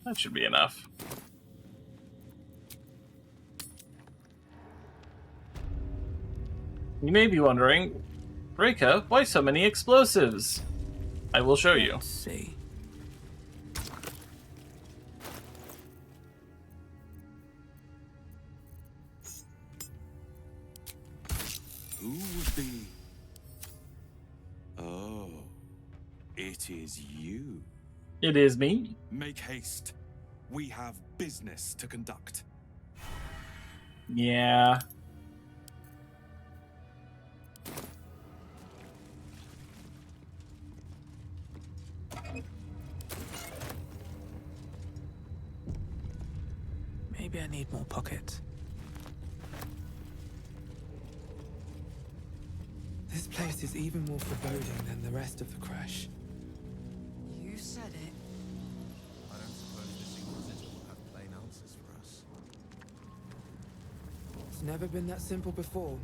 That should be enough. You may be wondering, Reka, why so many explosives? I will show you. Let's see. Who would be? Oh, it is you. It is me. Make haste. We have business to conduct. Yeah. Maybe I need more pockets. This place is even more foreboding than the rest of the crash. You said it. I don't suppose this Inquisitor will have plain answers for us. It's never been that simple before.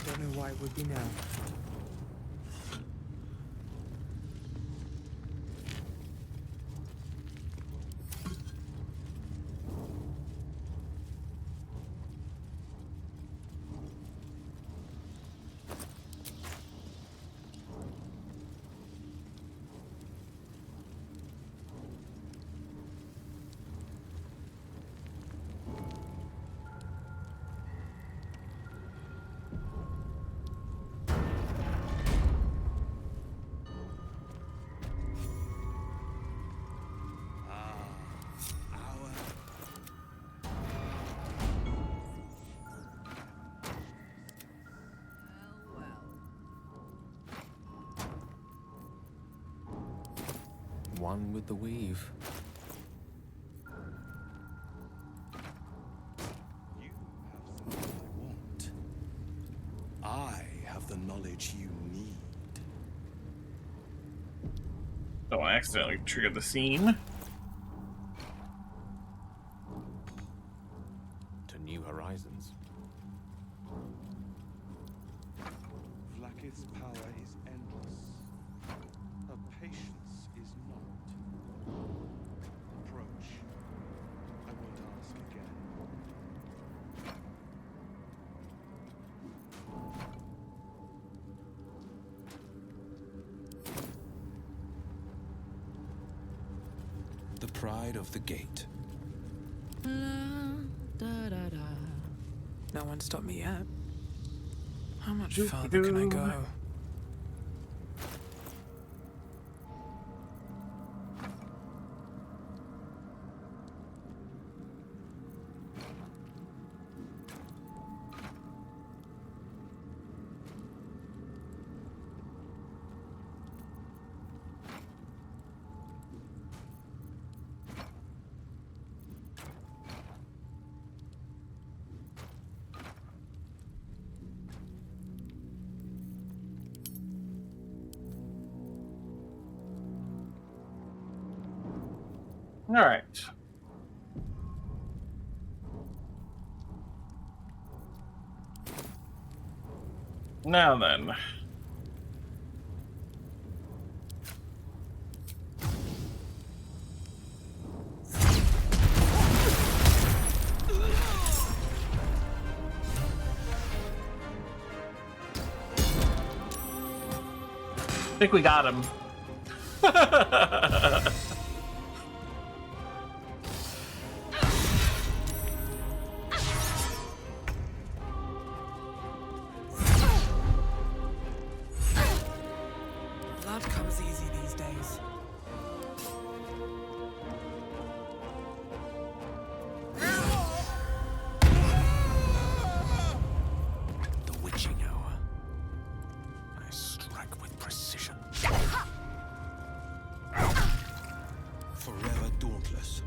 Don't know why it would be now. One with the weave. You have something I want. I have the knowledge you need. Don't want to accidentally trigger the scene. To new horizons. Vlaakith's power is endless. Her patience is not. Approach. I won't ask again. The pride of the gate. No one stopped me yet. How much farther can I go? All right. Now then. I think we got him. Blood comes easy these days. The witching hour. I strike with precision. Forever dauntless.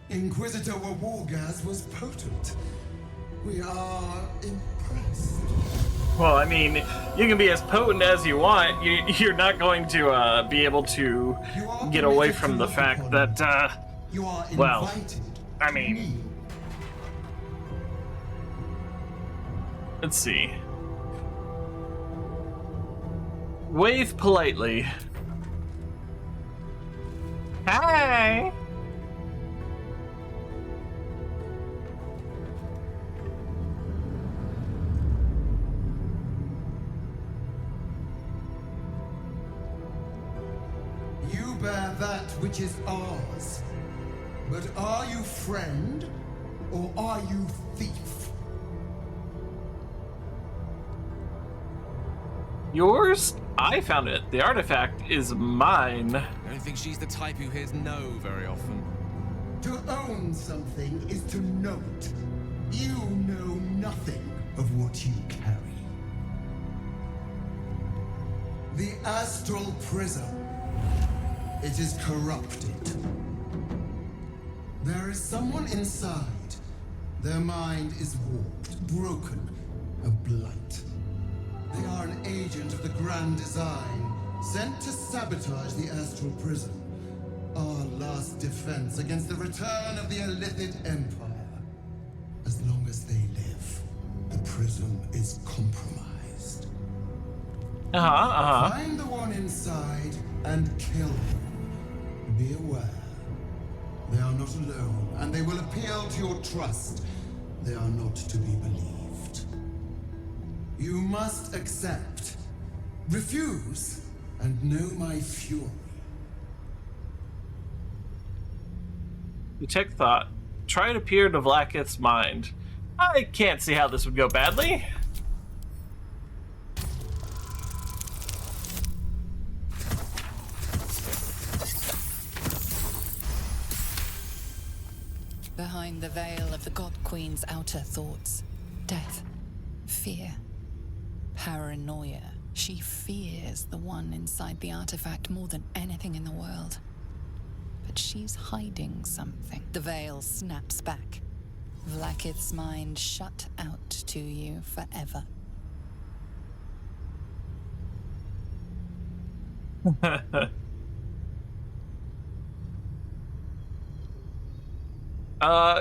Inquisitor Wargaz was potent. We are impressed. Well, I mean, you can be as potent as you want. You're not going to be able to get away from the fact that, You are well, invited I to mean, me. let's see. Wave politely. Hi. You bear that which is ours. But are you friend or are you thief? Yours? I found it. The artifact is mine. I don't think she's the type who hears no very often. To own something is to know it. You know nothing of what you carry. The astral prism. It is corrupted. There is someone inside. Their mind is warped, broken, a blight. They are an agent of the Grand Design, sent to sabotage the astral prism. Our last defense against the return of the Illithid Empire. As long as they live, the prism is compromised. Find the one inside and kill him. Be aware. They are not alone, and they will appeal to your trust. They are not to be believed. You must accept. Refuse, and know my fury. Detect thought. Try to peer to Vlaakith's mind. I can't see how this would go badly. Behind the veil of the God Queen's outer thoughts, death, fear, paranoia. She fears the one inside the artifact more than anything in the world. But she's hiding something. The veil snaps back. Vlaakith's mind shut out to you forever.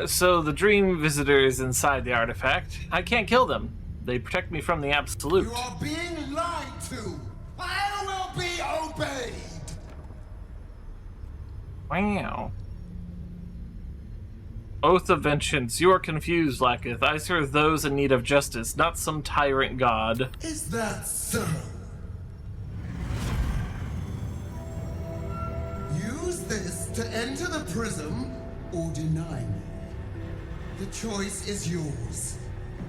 So the dream visitor is inside the artifact. I can't kill them. They protect me from the absolute. You are being lied to! I will be obeyed! Wow. Oath of Vengeance. You are confused, Lacketh. I serve those in need of justice, not some tyrant god. Is that so? Use this to enter the prism or deny me. The choice is yours.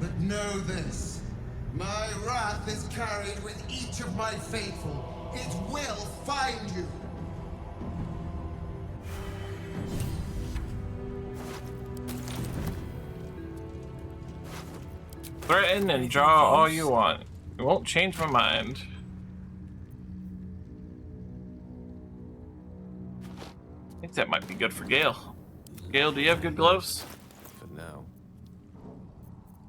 But know this. My wrath is carried with each of my faithful. It will find you. Threaten and draw all you want. It won't change my mind. I think that might be good for Gale. Gale, do you have good gloves? For now.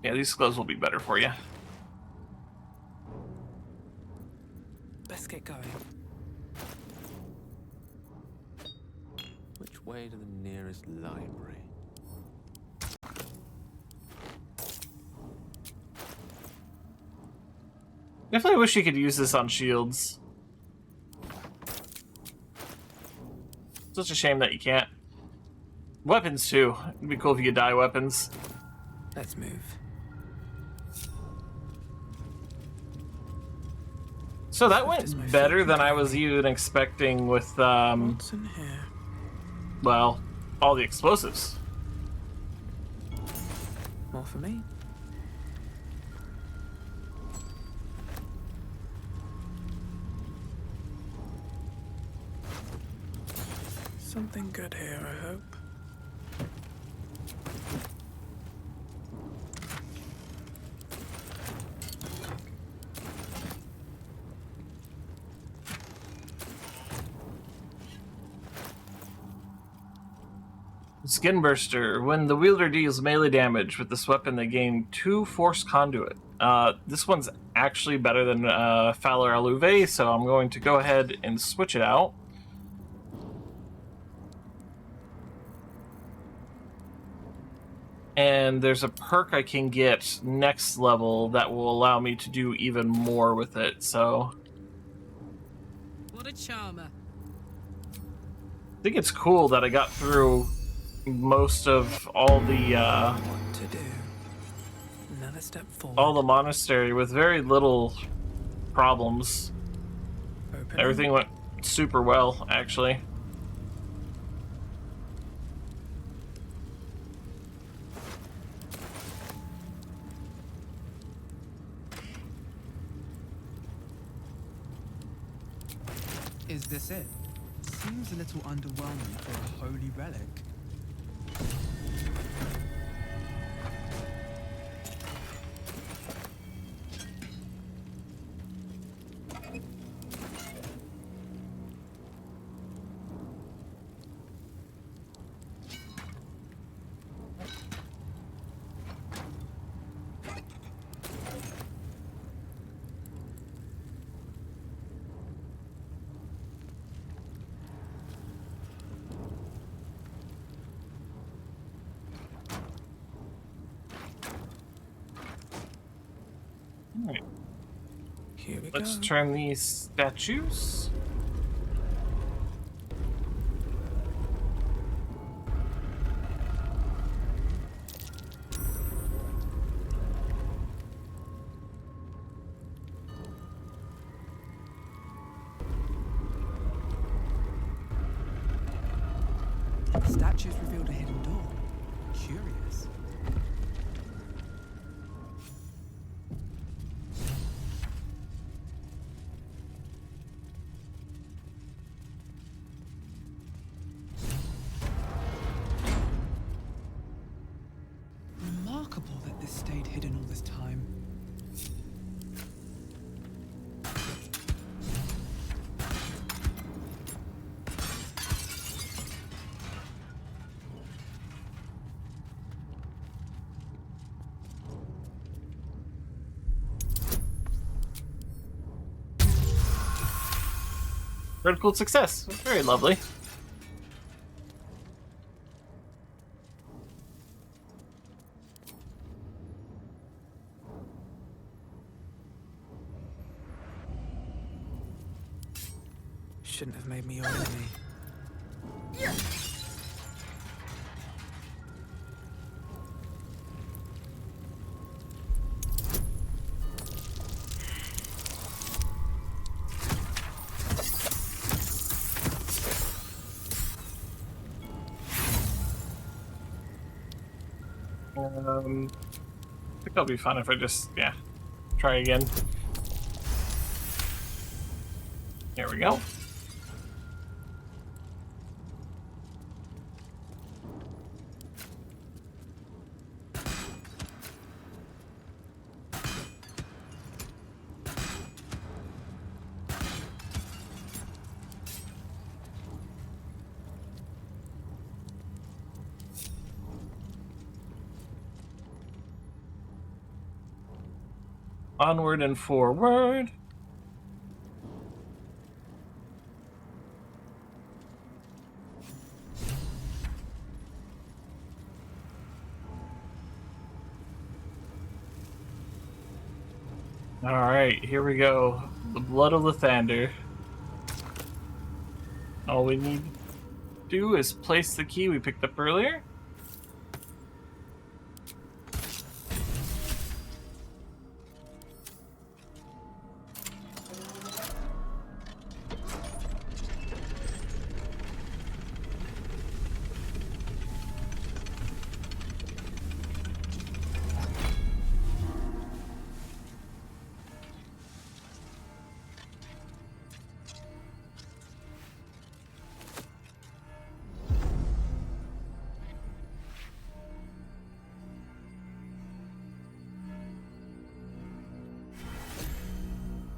Yeah, these gloves will be better for you. Let's get going. Which way to the nearest library? Definitely wish you could use this on shields. Such a shame that you can't. Weapons too. It'd be cool if you could dye weapons. Let's move. So that went better than I was even expecting with What's in here? well, all the explosives. More for me? Something good here, I hope. Skin Burster. When the wielder deals melee damage with this weapon, they gain 2 Force Conduit. This one's actually better than Fowler Aluve, so I'm going to go ahead and switch it out. And there's a perk I can get next level that will allow me to do even more with it, so... What a charmer. I think it's cool that I got through most of all the, What to do? Another step forward. all the monastery with very little problems. Open Everything went super well, actually. Is this it? Seems a little underwhelming for a holy relic. Alright. Here we Let's go. turn these statues. The statues revealed a hidden door. Curious. Remarkable that this stayed hidden all this time. Critical success. Very lovely. shouldn't have made me your enemy. I think I'll be fine if I just, yeah, try again. Here we go. Onward and forward. All right, here we go. The blood of Lathander. All we need to do is place the key we picked up earlier.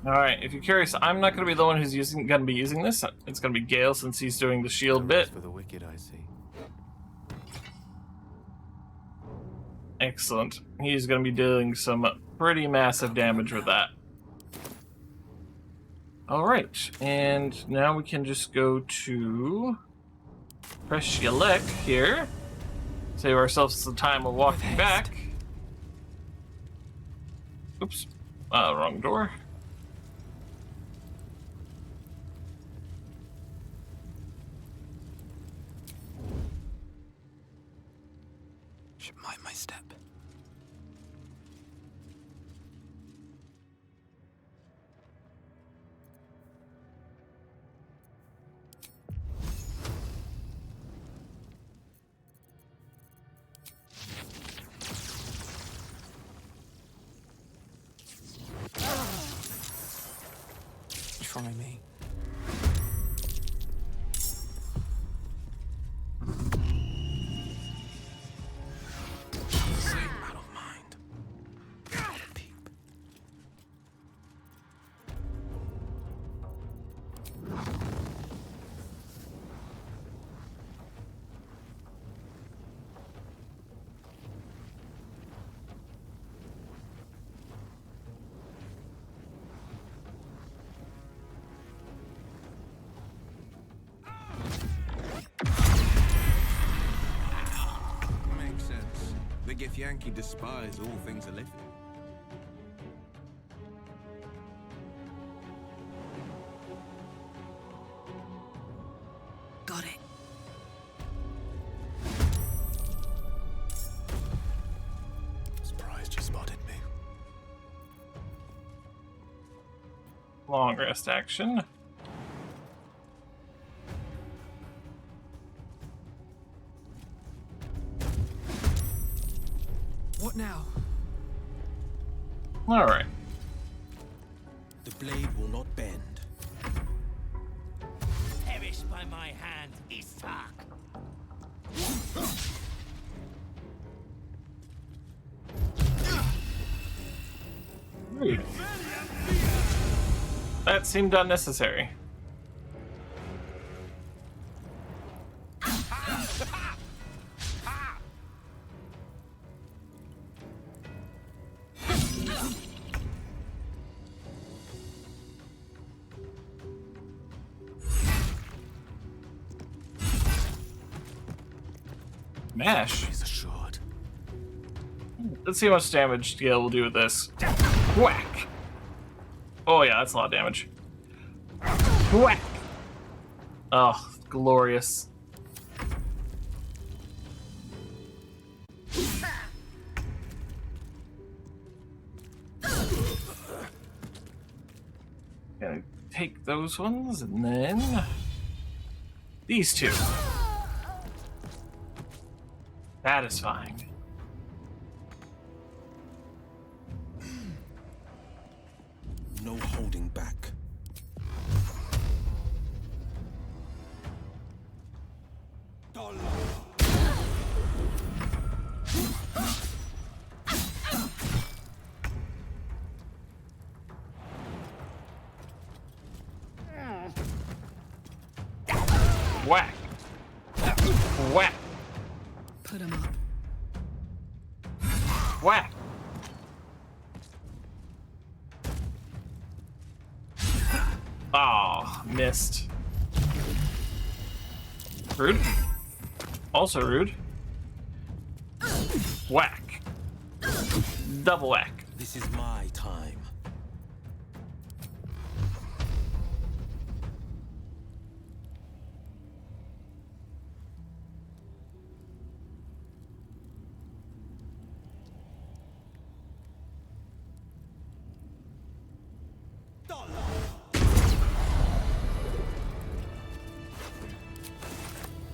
Alright, if you're curious, I'm not going to be the one who's going to be using this. It's going to be Gale since he's doing the shield bit. For the wicked, I see. Excellent. He's going to be doing some pretty massive damage with that. Alright, and now we can just go to Preshielek here. Save ourselves the time of walking back. Oops. Wrong door. Should mind my step. Try me. Out of mind. Peep. Makes sense. The Githyanki despise all things living. Got it. Surprised you spotted me. Long rest action. What now? Alright. The blade will not bend. Perish by my hand, Ishak. Rude. That seemed unnecessary. Mash. He's assured. Let's see how much damage Gale will do with this. Whack! Oh yeah, that's a lot of damage. Whack! Oh, glorious. Gonna take those ones and then these two. Satisfying. No holding back. Whack. Whack. Put him up. Whack. Oh, missed. Rude. Also rude. Whack. Double whack. This is my time.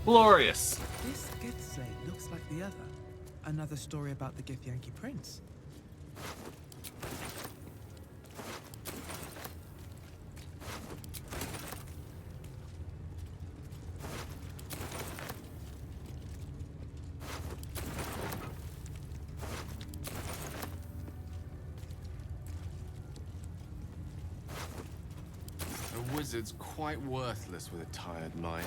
Glorious. This gift slate looks like the other. Another story about the Githyanki prince. A wizard's quite worthless with a tired mind.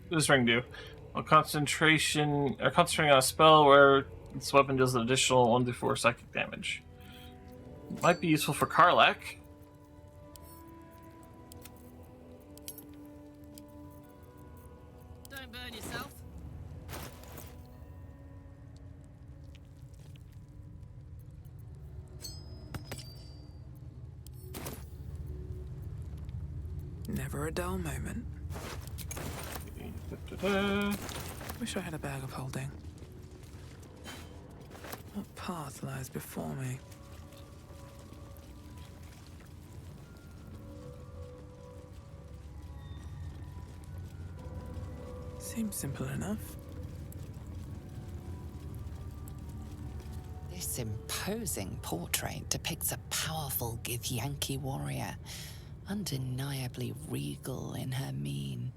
What does this ring do? While concentrating on a spell where this weapon does an additional 1d4 psychic damage. Might be useful for Karlach. Don't burn yourself. Never a dull moment. Wish I had a bag of holding. What path lies before me? Seems simple enough. This imposing portrait depicts a powerful Githyanki warrior, undeniably regal in her mien.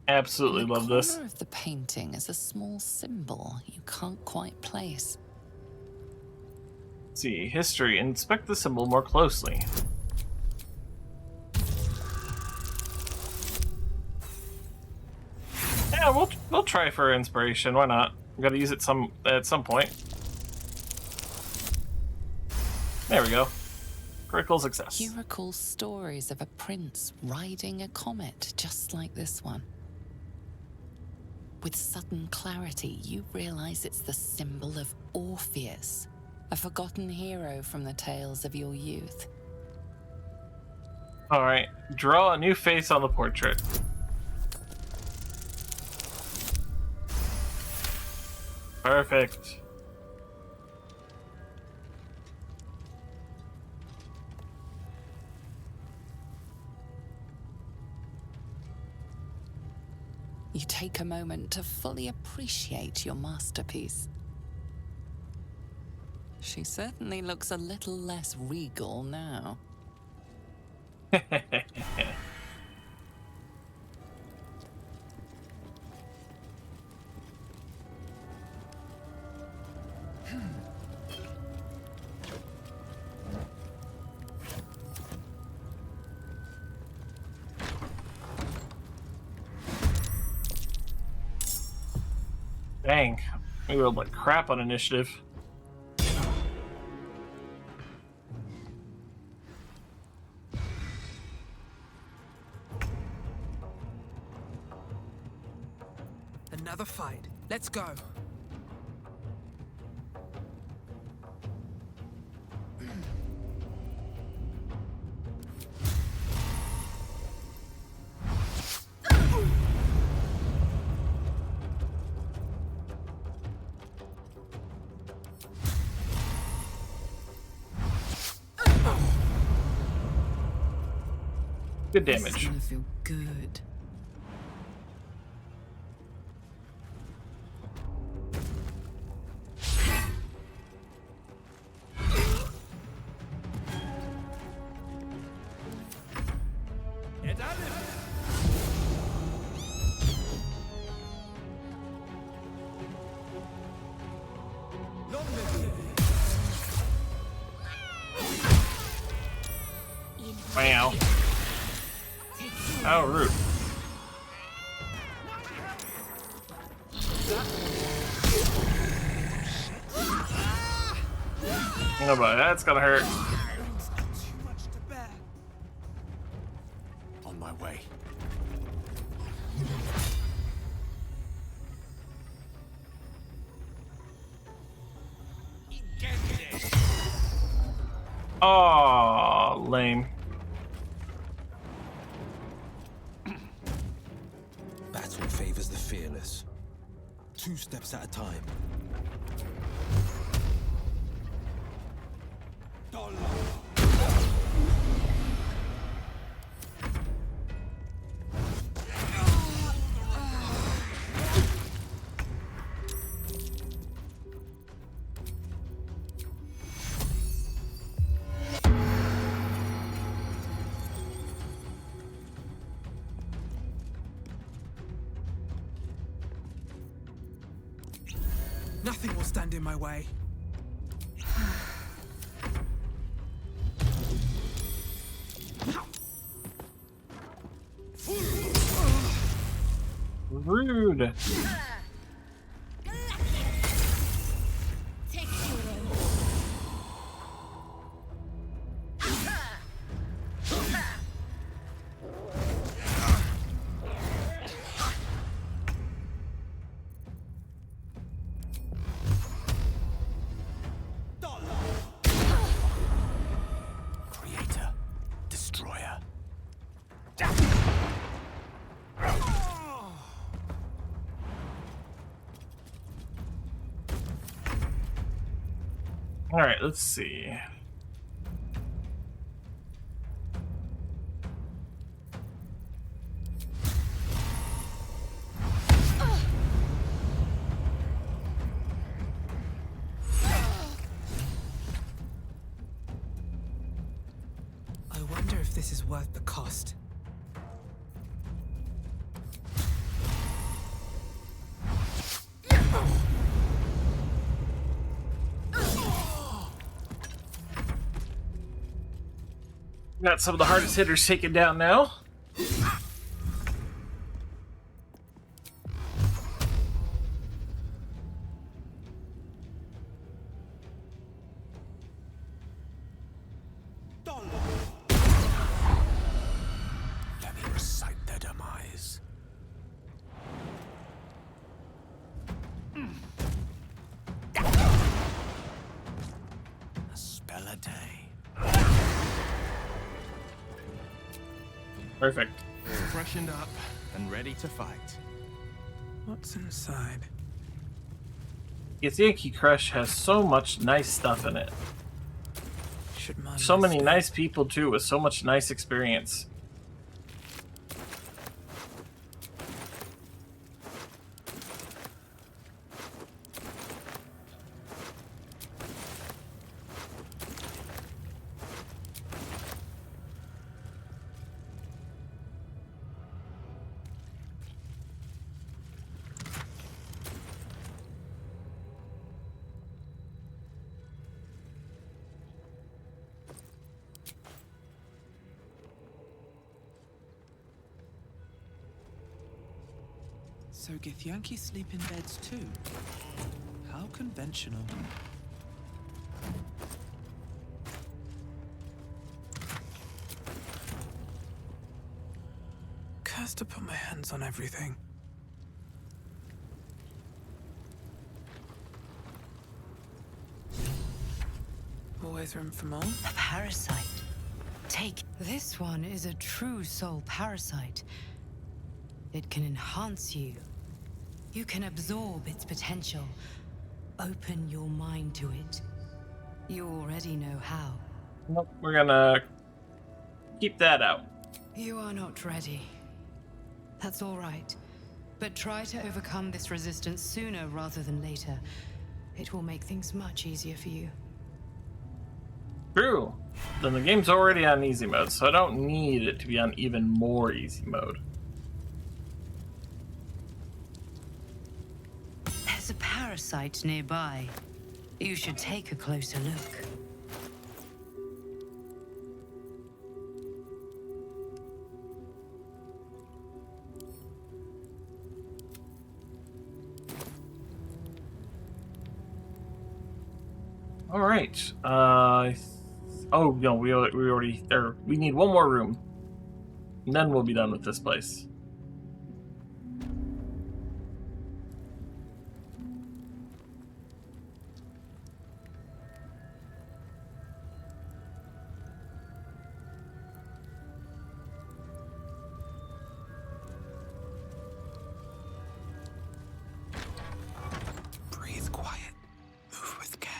Absolutely In the love this. corner of the painting is a small symbol you can't quite place. Let's see, history. Inspect the symbol more closely. Yeah, we'll try for inspiration. Why not? We gotta use it at some point. There we go. Critical success. You recall stories of a prince riding a comet just like this one. With sudden clarity, you realize it's the symbol of Orpheus, a forgotten hero from the tales of your youth. All right, draw a new face on the portrait. Perfect. You take a moment to fully appreciate your masterpiece. She certainly looks a little less regal now. Dang, we rolled like crap on initiative. Another fight. Let's go. Good This damage. is gonna feel good. Wow. How rude. Oh, but that's gonna hurt. On my way. Oh, lame. Battle favors the fearless. 2 steps at a time. Nothing will stand in my way. Rude. Creator. Destroyer. All right, let's see. I wonder if this is worth the cost. Got some of the hardest hitters taken down now. Let me recite their demise. A spell a day. Perfect. Freshened up and ready to fight. What's inside? Yankee Crush has so much nice stuff in it. Should mind So my many step. nice people too, with so much nice experience. So Githyanki sleep in beds too? How conventional. Cursed to put my hands on everything. always room for more. A parasite. Take. This one is a true soul parasite. It can enhance you. You can absorb its potential. Open your mind to it. You already know how. Nope, we're gonna keep that out. You are not ready. That's all right. But try to overcome this resistance sooner rather than later. It will make things much easier for you. True. Then the game's already on easy mode, so I don't need it to be on even more easy mode. There's a parasite nearby. You should take a closer look. All right. Oh no, we already. We need one more room, and then we'll be done with this place. Breathe quiet. Move with care.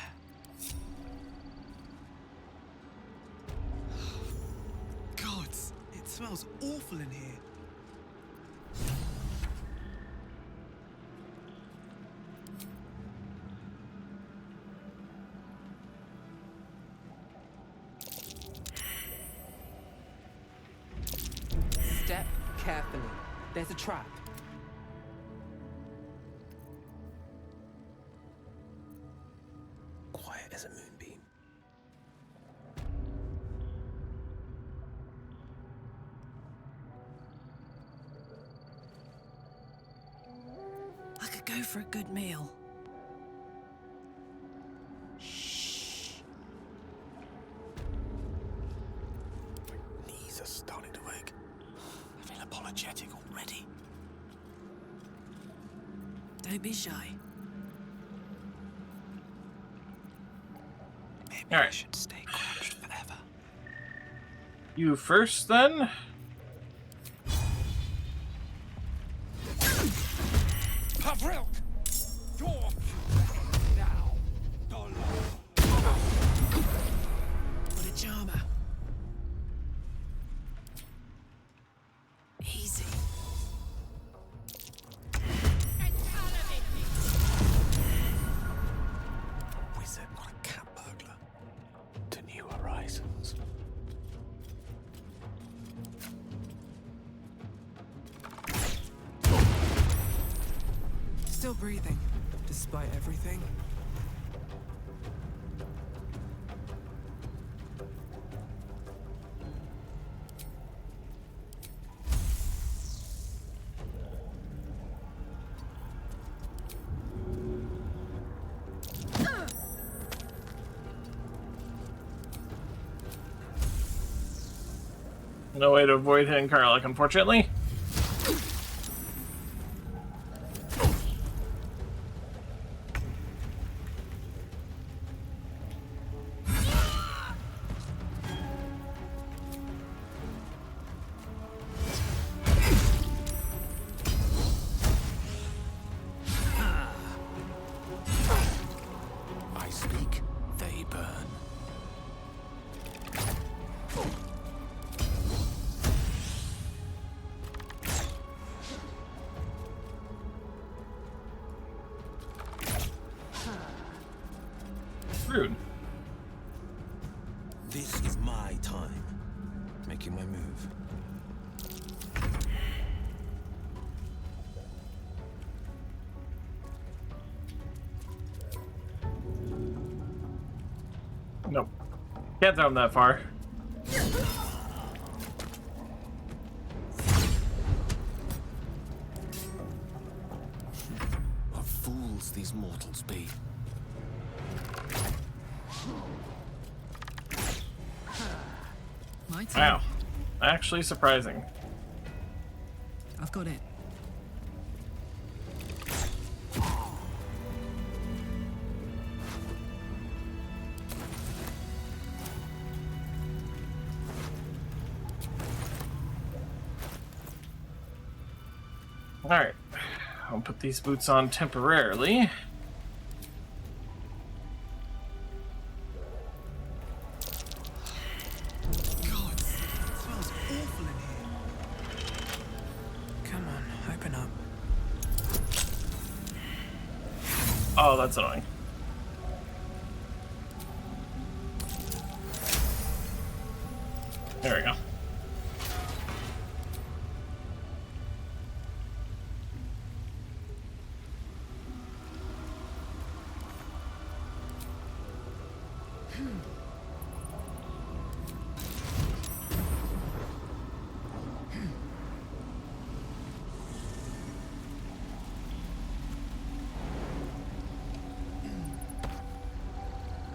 Gods, it smells awful in here. Step carefully. There's a trap. Quiet as a moonbeam. I could go for a good meal. Knees are starting to ache. I feel apologetic already. Don't be shy. Maybe All right. I should stay crouched forever. You first, then. Pavrilk! Your now, Dollar. What a charmer. Easy. Wizard, not a cat burglar. To new horizons. Still breathing, despite everything. No way to avoid hitting Karlach, unfortunately. I speak, they burn. Rude. This is my time. Making my move. Nope. Can't throw him that far. What fools these mortals be. My turn. Wow. Actually surprising. I've got it. Alright. I'll put these boots on temporarily. God, it smells awful in here. Come on, open up. Oh, that's annoying. There we go.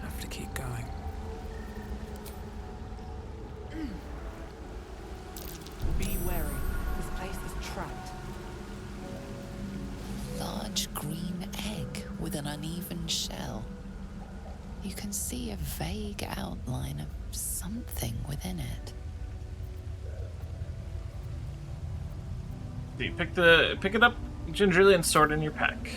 Have to keep going. Be wary. This place is trapped. Large green egg with an uneven shell. You can see a vague outline of something within it. So you pick it up gingerly and store it in your pack.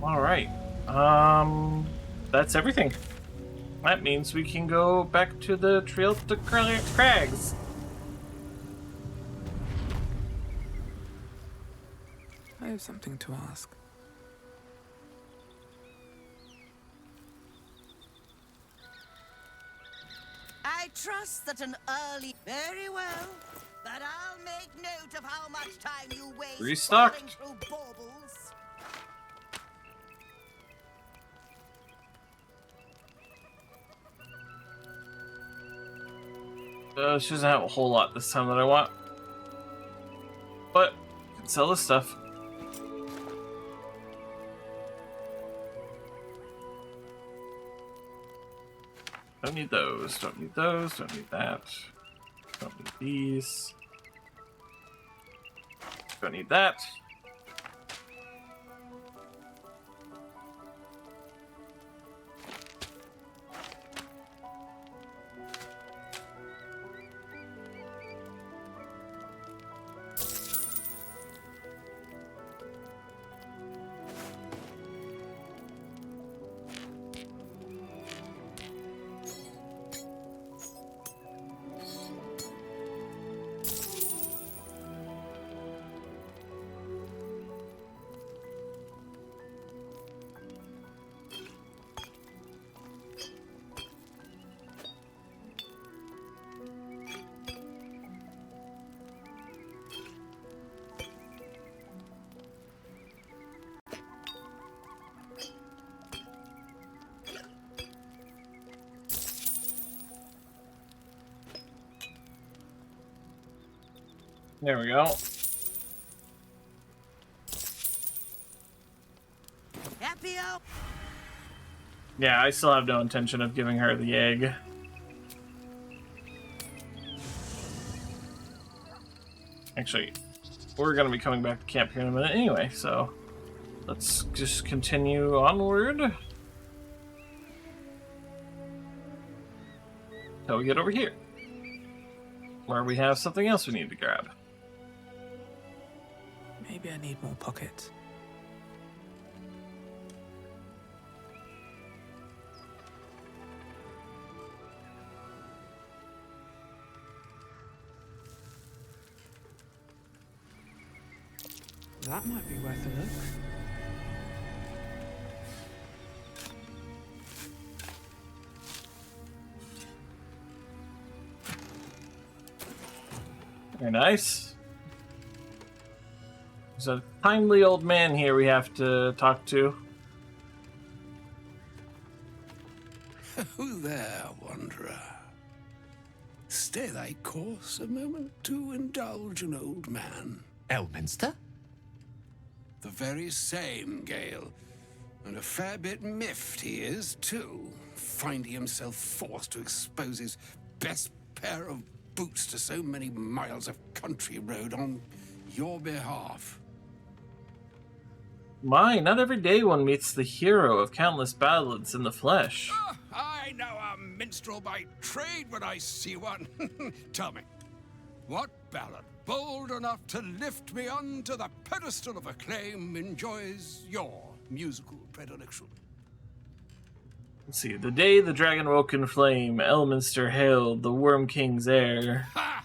All right. That's everything. That means we can go back to the trail to Crags. I have something to ask. I trust that an early... Very well. But I'll make note of how much time you waste Restocked. falling through baubles. She doesn't have a whole lot this time that I want. But, I can sell this stuff. Don't need those, don't need those, don't need that. Don't need these. Don't need that. There we go. Happy out. Yeah, I still have no intention of giving her the egg. Actually, we're gonna be coming back to camp here in a minute anyway, so let's just continue onward till we get over here, where we have something else we need to grab. Maybe I need more pockets. That might be worth a look. Very nice. There's a kindly old man here we have to talk to. Who there, wanderer? Stay thy course a moment to indulge an old man. Elminster? The very same, Gale. And a fair bit miffed he is, too, finding himself forced to expose his best pair of boots to so many miles of country road on your behalf. My, not every day one meets the hero of countless ballads in the flesh. I know a minstrel by trade when I see one. Tell me, what ballad, bold enough to lift me onto the pedestal of acclaim, enjoys your musical predilection? Let's see. The day the dragon woke in flame, Elminster hailed the Worm King's heir. Ha!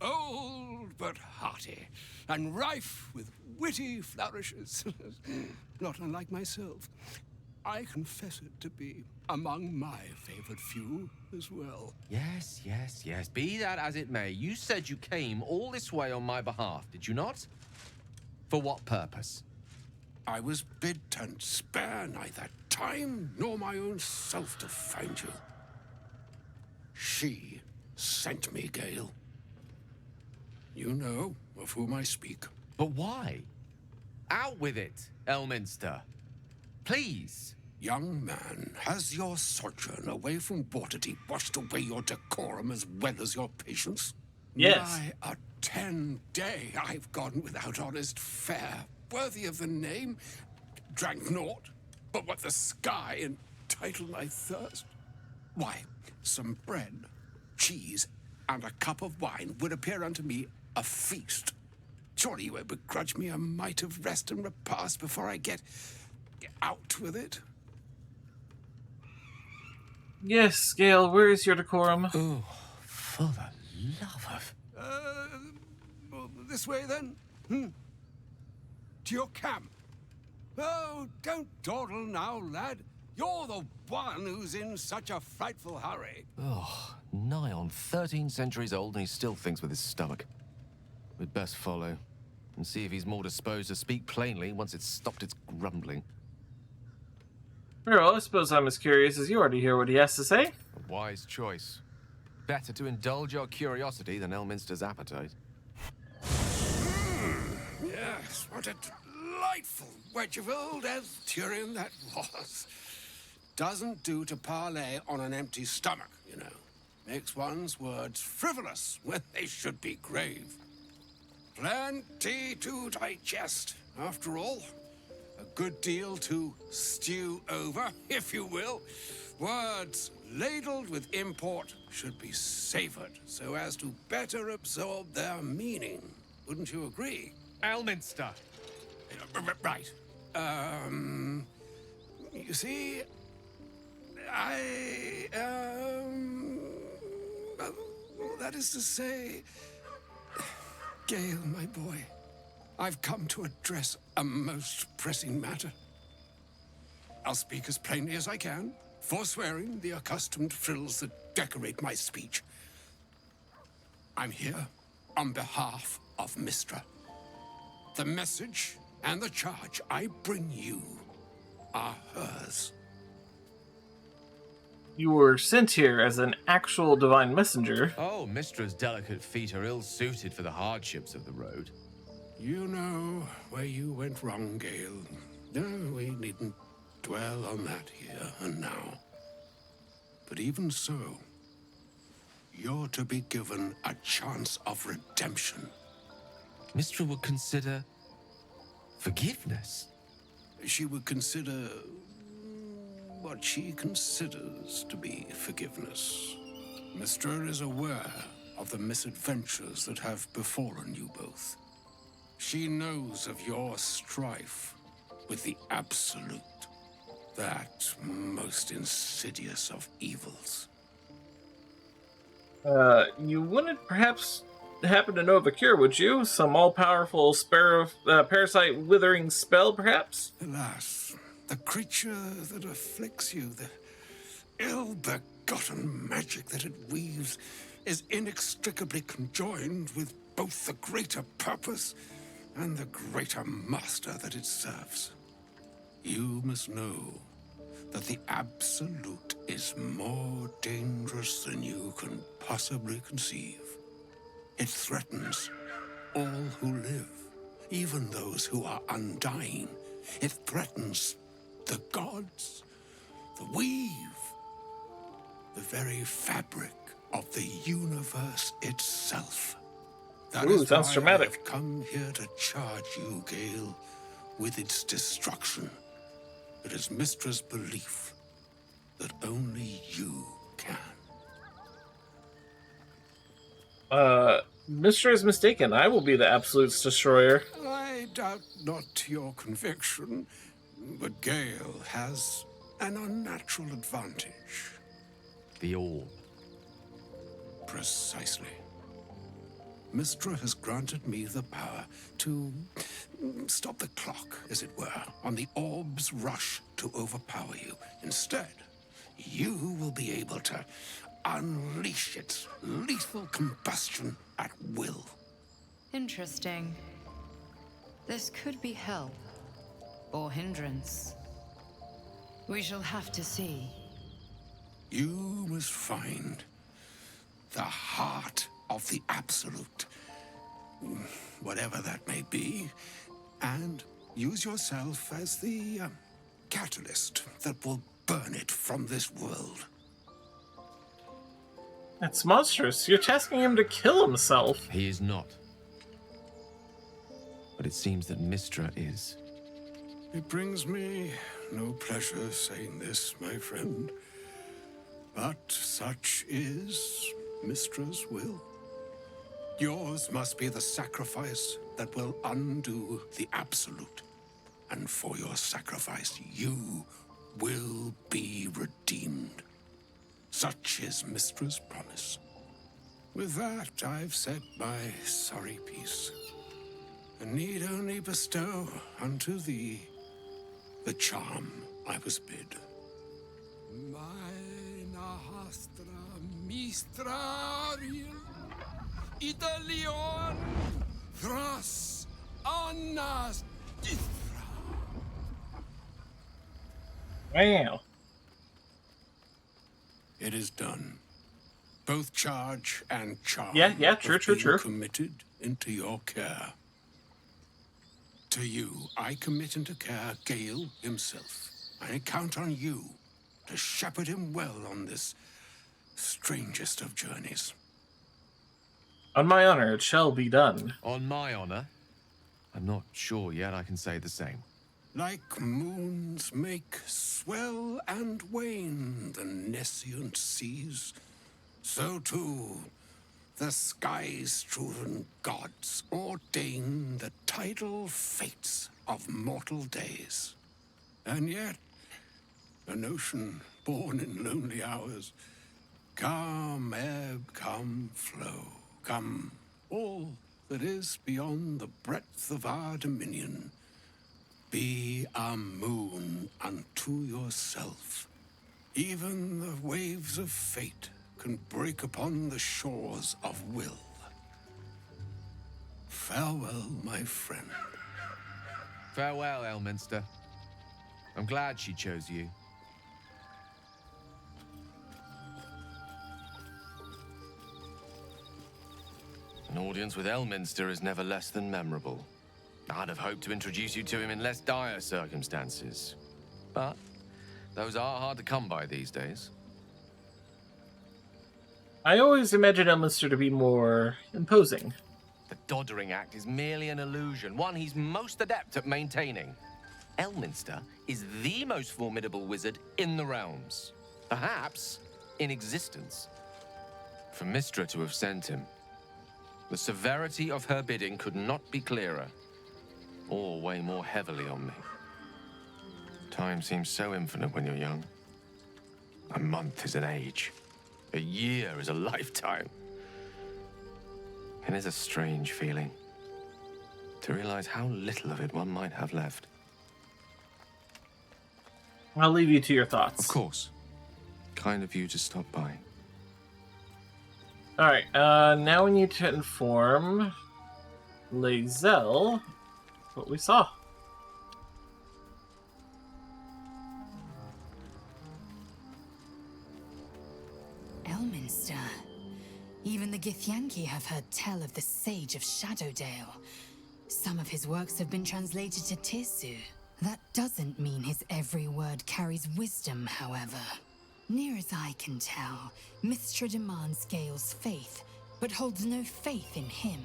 Old but hearty, and rife with witty flourishes. Not unlike myself. I confess it to be among my favored few as well. Yes, yes, yes. Be that as it may, you said you came all this way on my behalf, did you not? For what purpose? I was bid to spare neither time nor my own self to find you. She sent me, Gale. You know of whom I speak. But why? Out with it, Elminster. Please. Young man, has your sojourn away from Waterdeep washed away your decorum as well as your patience? Yes. Nigh a 10-day I've gone without honest fare, worthy of the name. Drank naught, but what the sky entitled my thirst. Why, some bread, cheese, and a cup of wine would appear unto me a feast. Surely you won't begrudge me a mite of rest and repast before I get out with it? Yes, Gale, where is your decorum? Oh, for the love of... This way then? To your camp? Oh, don't dawdle now, lad. You're the one who's in such a frightful hurry. Oh, nigh on 13 centuries old and he still thinks with his stomach. We'd best follow and see if he's more disposed to speak plainly once it's stopped its grumbling. Well, I suppose I'm as curious as you are to hear what he has to say. A wise choice. Better to indulge your curiosity than Elminster's appetite. Yes, what a delightful wedge of old Asturian that was. Doesn't do to parley on an empty stomach, you know. Makes one's words frivolous when they should be grave. Plenty to digest, after all. A good deal to stew over, if you will. Words ladled with import should be savored so as to better absorb their meaning. Wouldn't you agree? Elminster! Right. You see, that is to say, Gale, my boy, I've come to address a most pressing matter. I'll speak as plainly as I can, forswearing the accustomed frills that decorate my speech. I'm here on behalf of Mystra. The message and the charge I bring you are hers. You were sent here as an actual divine messenger. Oh, Mystra's delicate feet are ill-suited for the hardships of the road. You know where you went wrong, Gale. No, we needn't dwell on that here and now. But even so, you're to be given a chance of redemption. Mystra would consider forgiveness. She would consider what she considers to be forgiveness. Mystra is aware of the misadventures that have befallen you both. She knows of your strife with the Absolute, that most insidious of evils. You wouldn't perhaps happen to know of a cure, would you? Some all-powerful parasite withering spell, perhaps? Alas, the creature that afflicts you, the ill-begotten magic that it weaves, is inextricably conjoined with both the greater purpose and the greater master that it serves. You must know that the Absolute is more dangerous than you can possibly conceive. It threatens all who live, even those who are undying. It threatens The gods, the weave, the very fabric of the universe itself. That Ooh, is sounds why dramatic. I have come here to charge you, Gale, with its destruction. It is Mystra's belief that only you can. Mystra is mistaken. I will be the Absolute's destroyer. I doubt not your conviction, but Gale has an unnatural advantage. The orb. Precisely. Mystra has granted me the power to stop the clock, as it were, on the orb's rush to overpower you. Instead, you will be able to unleash its lethal combustion at will. Interesting. This could be help or hindrance. We shall have to see. You must find the heart of the Absolute, whatever that may be, and use yourself as the catalyst that will burn it from this world. That's monstrous. You're tasking him to kill himself. He is not. But it seems that Mystra is. It brings me no pleasure saying this, my friend, but such is Mystra's will. Yours must be the sacrifice that will undo the Absolute. And for your sacrifice, you will be redeemed. Such is Mystra's promise. With that, I've said my sorry piece, and need only bestow unto thee the charm I was bid. Mina hastra mistrariel Italion thras annas dithra. Wow. It is done. Both charge and charm Yeah, true, have true, been true. committed into your care. To you, I commit into care Gale himself. I count on you to shepherd him well on this strangest of journeys. On my honor, it shall be done. On my honor? I'm not sure yet I can say the same. Like moons make swell and wane the nescient seas, so too the sky-strewn gods ordain the tidal fates of mortal days. And yet, an ocean born in lonely hours, come ebb, come flow, come all that is beyond the breadth of our dominion. Be a moon unto yourself. Even the waves of fate can break upon the shores of will. Farewell, my friend. Farewell, Elminster. I'm glad she chose you. An audience with Elminster is never less than memorable. I'd have hoped to introduce you to him in less dire circumstances. But those are hard to come by these days. I always imagine Elminster to be more imposing. The doddering act is merely an illusion, one he's most adept at maintaining. Elminster is the most formidable wizard in the realms. Perhaps in existence. For Mystra to have sent him, the severity of her bidding could not be clearer, or weigh more heavily on me. Time seems so infinite when you're young. A month is an age. A year is a lifetime. It is a strange feeling to realize how little of it one might have left. I'll leave you to your thoughts. Of course. Kind of you to stop by. Alright, now we need to inform Lae'zel what we saw. Elminster. Even the Githyanki have heard tell of the Sage of Shadowdale. Some of his works have been translated to Tirsu. That doesn't mean his every word carries wisdom, however. Near as I can tell, Mystra demands Gale's faith, but holds no faith in him.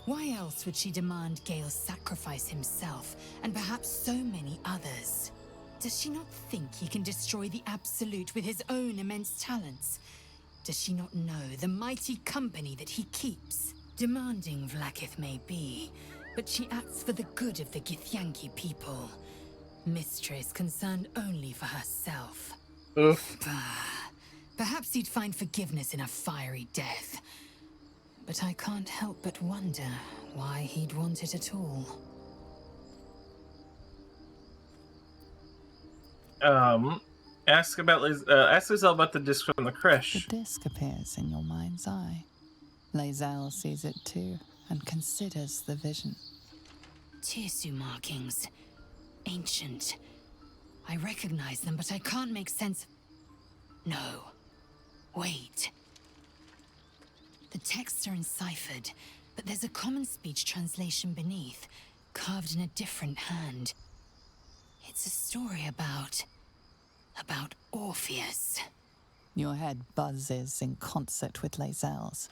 Why else would she demand Gale sacrifice himself, and perhaps so many others? Does she not think he can destroy the Absolute with his own immense talents? Does she not know the mighty company that he keeps? Demanding Vlaakith may be, but she acts for the good of the Githyanki people. Mystra is concerned only for herself. Oof. Perhaps he'd find forgiveness in a fiery death. But I can't help but wonder why he'd want it at all. Ask Lizelle about the disc from the creche. The disc appears in your mind's eye. Lizelle sees it too, and considers the vision. Tirsu markings. Ancient. I recognize them, but I can't make sense. No. Wait. The texts are enciphered, but there's a common speech translation beneath, carved in a different hand. It's a story about Orpheus. Your head buzzes in concert with Lizelle's,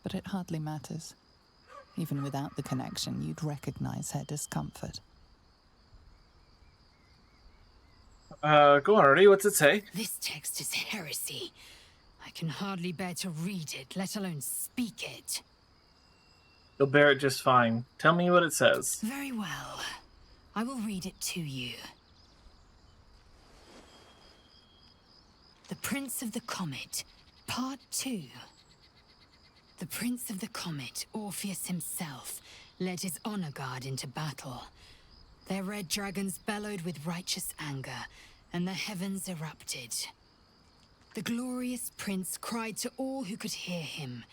but it hardly matters. Even without the connection, you'd recognize her discomfort. Go on, Artie. What's it say? This text is heresy. I can hardly bear to read it, let alone speak it. You'll bear it just fine. Tell me what it says. Very well. I will read it to you. The Prince of the Comet, Part 2. The Prince of the Comet, Orpheus himself, led his honor guard into battle. Their red dragons bellowed with righteous anger, and the heavens erupted. The glorious prince cried to all who could hear him,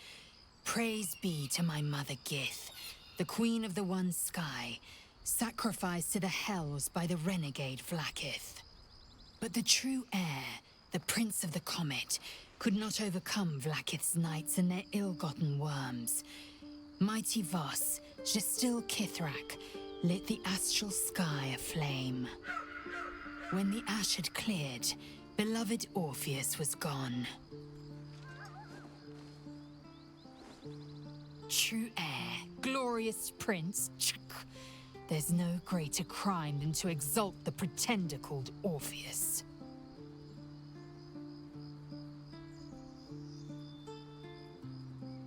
"Praise be to my mother Gith, the queen of the one sky, sacrificed to the hells by the renegade Vlaakith." But the true heir, the Prince of the Comet, could not overcome Vlaakith's knights and their ill-gotten worms. Mighty Voss, Gestil Kithrak, lit the astral sky aflame. When the ash had cleared, beloved Orpheus was gone. True heir, glorious prince, there's no greater crime than to exalt the pretender called Orpheus.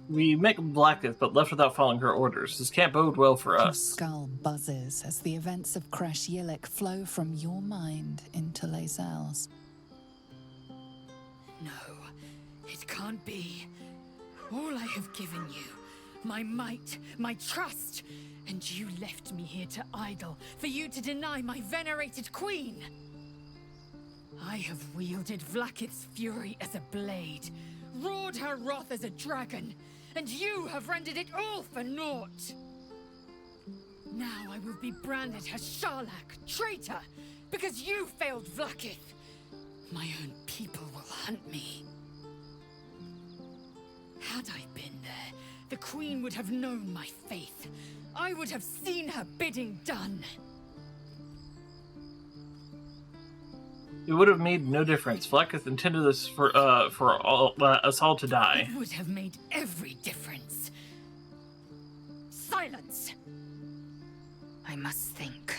We met Vlaakith, but left without following her orders. This can't bode well for Your us. skull buzzes as the events of Crash Yillik flow from your mind into Lizelle's. No, it can't be. All I have given you, my might, my trust, and you left me here to idle, for you to deny my venerated queen. I have wielded Vlaakith's fury as a blade, roared her wrath as a dragon, and you have rendered it all for naught. Now I will be branded her Sharlak, traitor, because you failed Vlaakith. My own people will hunt me. Had I been there, the Queen would have known my faith. I would have seen her bidding done. It would have made no difference. Vlaakith intended this for all, us all to die. It would have made every difference. Silence! I must think.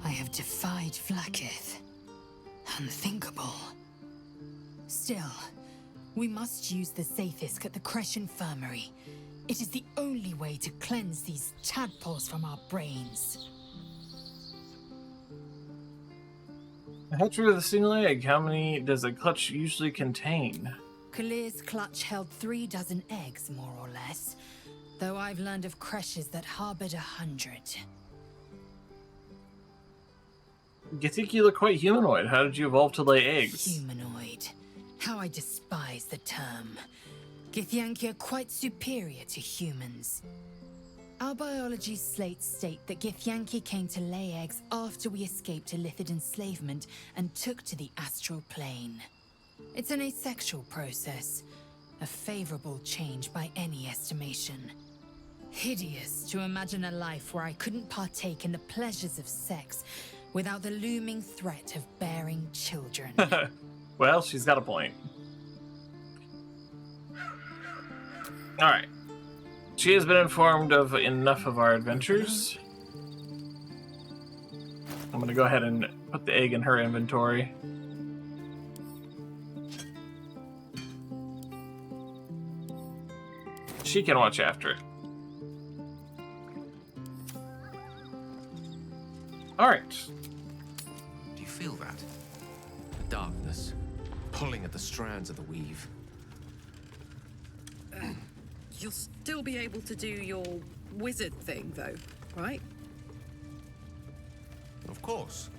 I have defied Vlaakith. Unthinkable. Still, we must use the Sathisk at the Creche Infirmary. It is the only way to cleanse these tadpoles from our brains. The hatchery of the single egg. How many does a clutch usually contain? Kalir's clutch held 3 dozen eggs, more or less. Though I've learned of creches that harbored 100. You think you look quite humanoid. How did you evolve to lay eggs? Humanoid. How I despise the term. Githyanki are quite superior to humans. Our biology slates state that Githyanki came to lay eggs after we escaped Illithid enslavement and took to the astral plane. It's an asexual process, a favorable change by any estimation. Hideous to imagine a life where I couldn't partake in the pleasures of sex without the looming threat of bearing children. Well, she's got a point. Alright. She has been informed of enough of our adventures. I'm going to go ahead and put the egg in her inventory. She can watch after it. Alright. Do you feel that? The darkness, pulling at the strands of the weave. You'll still be able to do your wizard thing, though, right? Of course.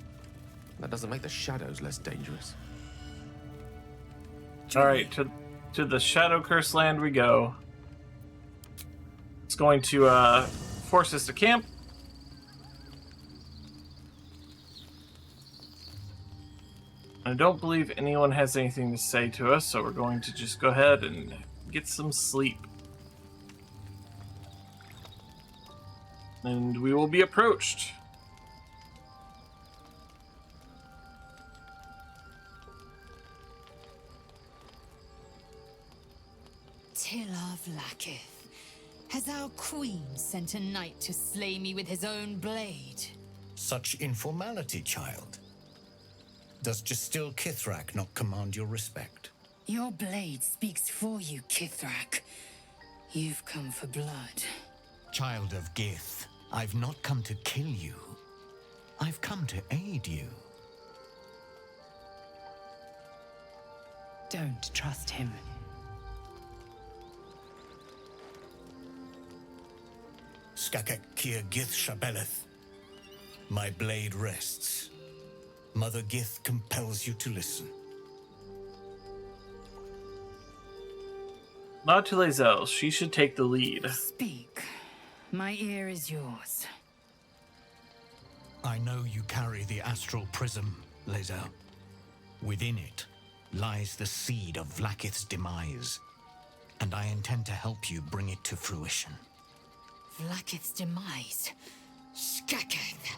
That doesn't make the shadows less dangerous. Alright, to the Shadow Curse land we go. It's going to force us to camp. I don't believe anyone has anything to say to us, so we're going to just go ahead and get some sleep. And we will be approached. Tiller Vlaakith, has our queen sent a knight to slay me with his own blade? Such informality, child. Does Justil Kithrak not command your respect? Your blade speaks for you, Kithrak. You've come for blood. Child of Gith, I've not come to kill you. I've come to aid you. Don't trust him. Skakek Kier Gith Shabeleth. My blade rests. Mother Gith compels you to listen. Nod to Lae'zel. She should take the lead. Speak. My ear is yours. I know you carry the astral prism, Lae'zel. Within it lies the seed of Vlaakith's demise, and I intend to help you bring it to fruition. Vlaakith's demise? Skaketh.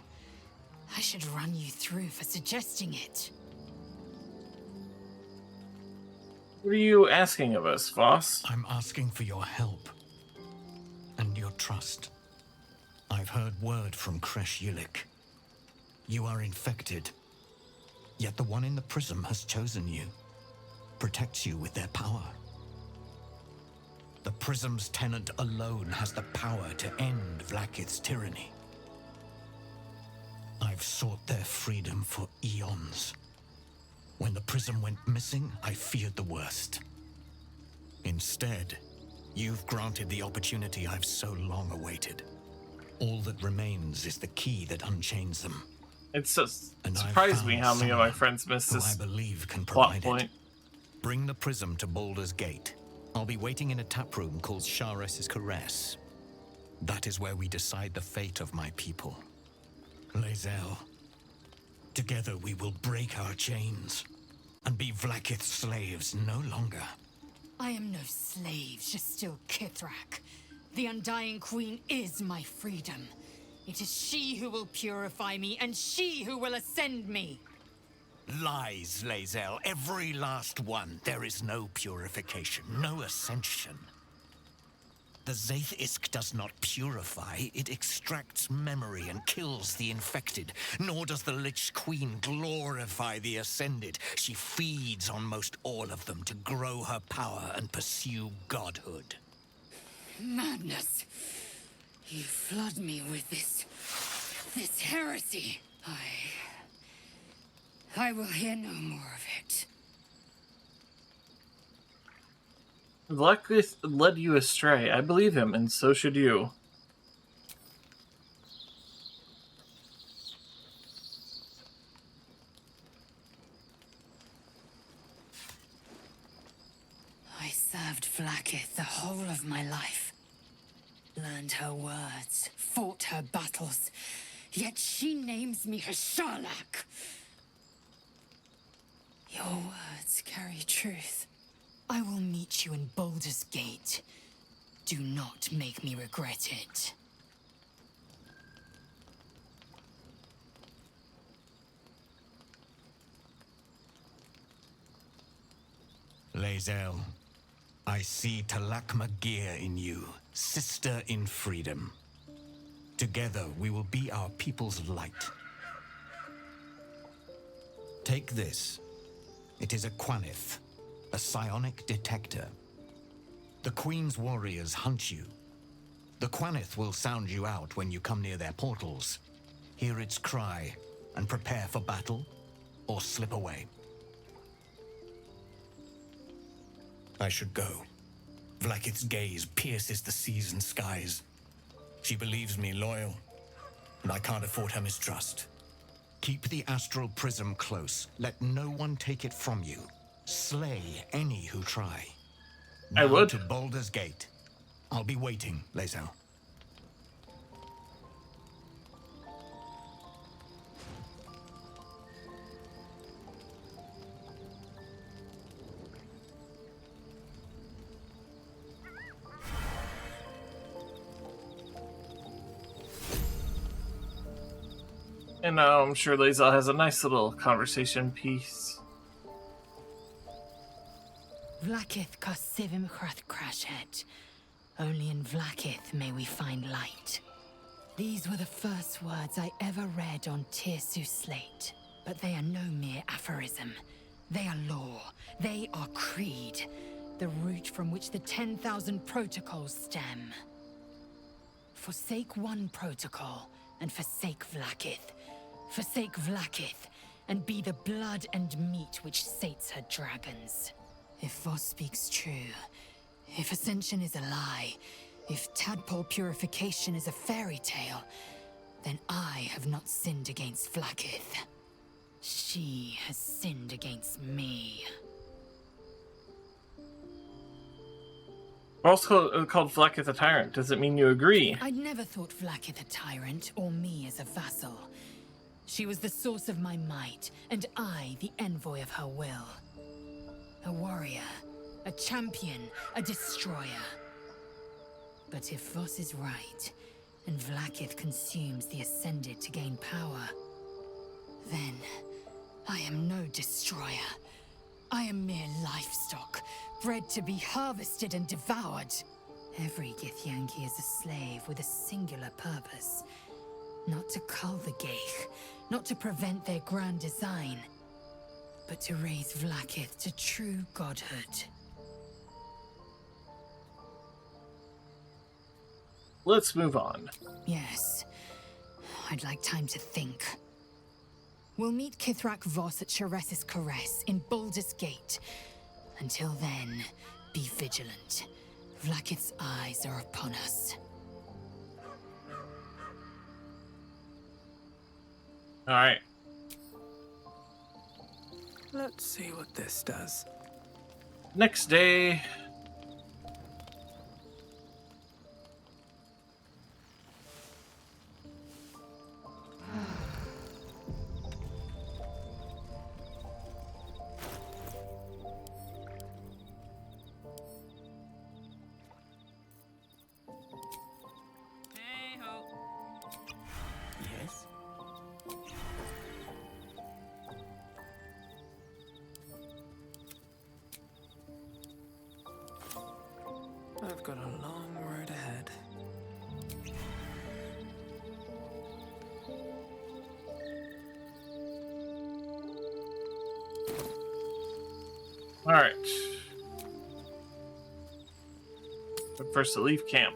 I should run you through for suggesting it. What are you asking of us, Voss? I'm asking for your help and your trust. I've heard word from Kresh Yilik. You are infected, yet the one in the prism has chosen you, protects you with their power. The prism's tenant alone has the power to end Vlaakith's tyranny. I've sought their freedom for eons. When the prism went missing, I feared the worst. Instead, you've granted the opportunity I've so long awaited. All that remains is the key that unchains them. It's just surprised me how many of my friends missed this I believe can plot provide point. it. Bring the prism to Baldur's Gate. I'll be waiting in a taproom called Shares's Caress. That is where we decide the fate of my people. Lae'zel, together we will break our chains and be Vlaakith's slaves no longer. I am no slave, Justil Kithrak. The Undying Queen is my freedom. It is she who will purify me, and she who will ascend me. Lies, Lae'zel, every last one. There is no purification, no ascension. The Zaith Isk does not purify, it extracts memory and kills the infected. Nor does the Lich Queen glorify the ascended. She feeds on most all of them to grow her power and pursue godhood. Madness. You flood me with this heresy. I will hear no more of it. Vlaakith led you astray. I believe him, and so should you. I served Vlaakith the whole of my life. Learned her words, fought her battles. Yet she names me her Sharlak. Your words carry truth. I will meet you in Baldur's Gate. Do not make me regret it. Lae'zel, I see Talakma Gear in you, sister in freedom. Together we will be our people's light. Take this. It is a Quanith, a psionic detector. The Queen's warriors hunt you. The Quanith will sound you out when you come near their portals. Hear its cry and prepare for battle, or slip away. I should go. Vlaakith's gaze pierces the seas and skies. She believes me loyal, and I can't afford her mistrust. Keep the astral prism close. Let no one take it from you. Slay any who try. I would. To Baldur's Gate. I'll be waiting, Lae'zel. And I'm sure Lae'zel has a nice little conversation piece. Vlaakith Kosivim Hrath Crashet. Only in Vlaakith may we find light. These were the first words I ever read on Tirsu's slate. But they are no mere aphorism. They are law. They are creed. The root from which the 10,000 protocols stem. Forsake one protocol, and forsake Vlaakith. Forsake Vlaakith, and be the blood and meat which sates her dragons. If Voss speaks true, if Ascension is a lie, if tadpole purification is a fairy tale, then I have not sinned against Vlaakith. She has sinned against me. We're also called Vlaakith a tyrant. Does it mean you agree? I'd never thought Vlaakith a tyrant, or me as a vassal. She was the source of my might, and I the envoy of her will. A warrior, a champion, a destroyer. But if Voss is right, and Vlaakith consumes the Ascended to gain power, then I am no destroyer. I am mere livestock, bred to be harvested and devoured. Every Githyanki is a slave with a singular purpose. Not to cull the Geich, not to prevent their grand design, but to raise Vlaakith to true godhood. Let's move on. Yes. I'd like time to think. We'll meet Kithrak Voss at Shares's Caress in Baldur's Gate. Until then, be vigilant. Vlaakith's eyes are upon us. Alright. Let's see what this does. Next day. Yes? I've got a long road ahead. Alright. But first to leave camp.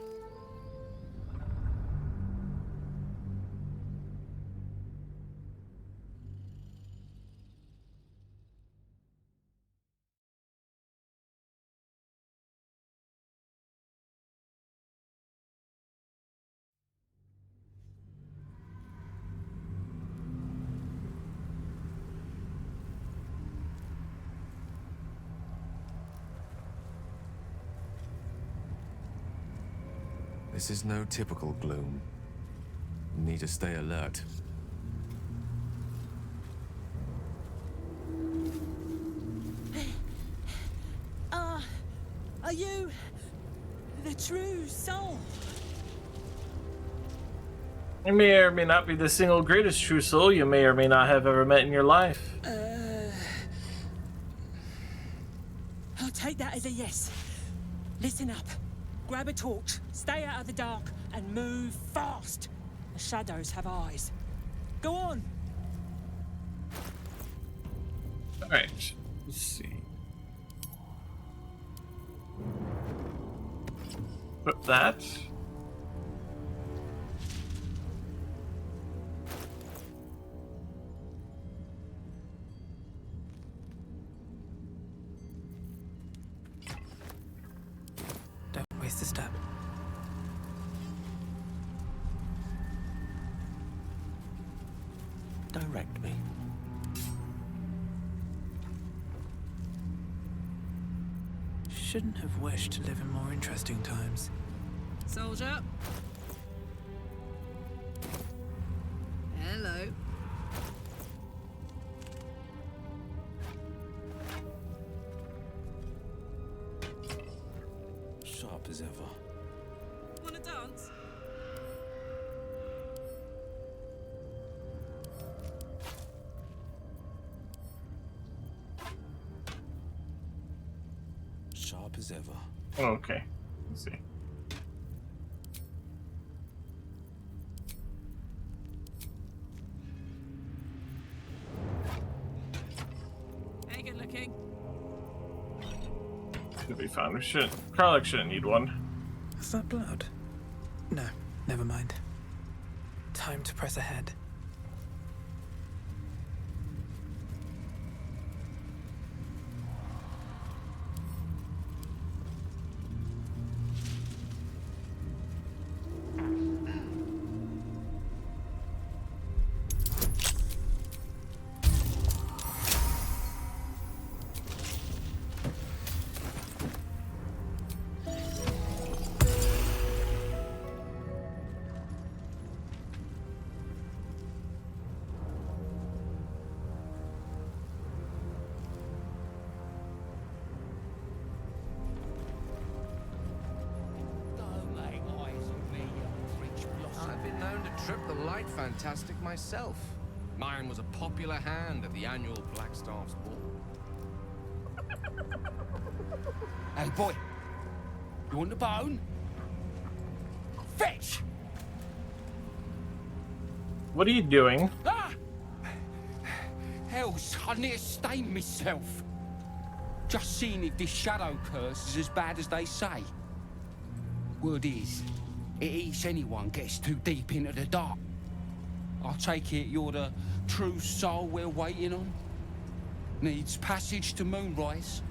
This is no typical gloom. Need to stay alert. Are you the true soul. It may or may not be the single greatest true soul you may or may not have ever met in your life. I'll take that as a yes. Listen up. Grab a torch, stay out of the dark, and move fast. The shadows have eyes. Go on. Alright, let's see. Equip that. Don't waste a step. Direct me. Shouldn't have wished to live in more interesting times. Soldier. Hello. Sharp as ever. Wanna dance? Sharp as ever. Oh, okay. Let's see. Hey, good looking. Could be fine. We shouldn't. Karlach shouldn't need one. Is that blood? No, never mind. Time to press ahead. I've been known to trip the light fantastic myself. Mine was a popular hand at the annual Blackstaff's Ball. Hey, boy. You want the bone? Fetch! What are you doing? Ah! Hells, I near stained myself. Just seeing if this shadow curse is as bad as they say. Word is, it eats anyone gets too deep into the dark. I take it you're the true soul we're waiting on? Needs passage to Moonrise?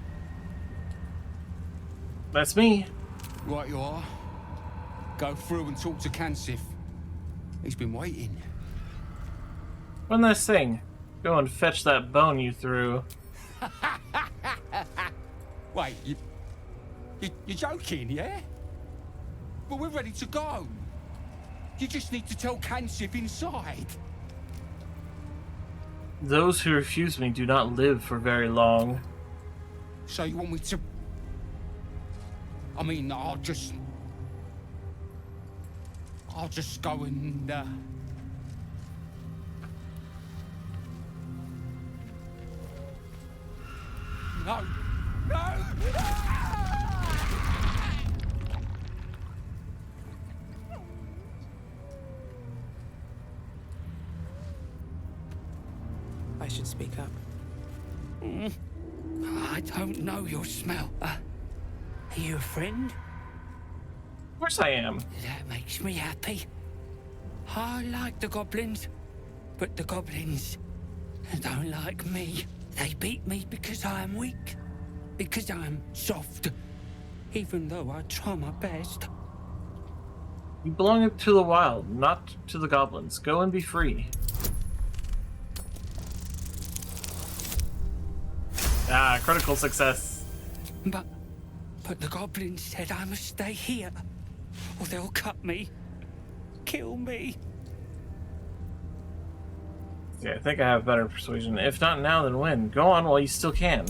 That's me. Right you are. Go through and talk to Kansif. He's been waiting. One last thing. Go and fetch that bone you threw. Wait, you're joking, yeah? But we're ready to go. You just need to tell Kansif inside. Those who refuse me do not live for very long. So you want me to... I mean, I'll just go and, No! No! I should speak up. I don't know your smell. Are you a friend? Of course I am. That makes me happy. I like the goblins, but the goblins don't like me. They beat me because I am weak, because I am soft, even though I try my best. You belong to the wild, not to the goblins. Go and be free. Ah, critical success. But the goblins said I must stay here, or they'll cut me, kill me. Yeah, I think I have better persuasion. If not now, then when? Go on while you still can.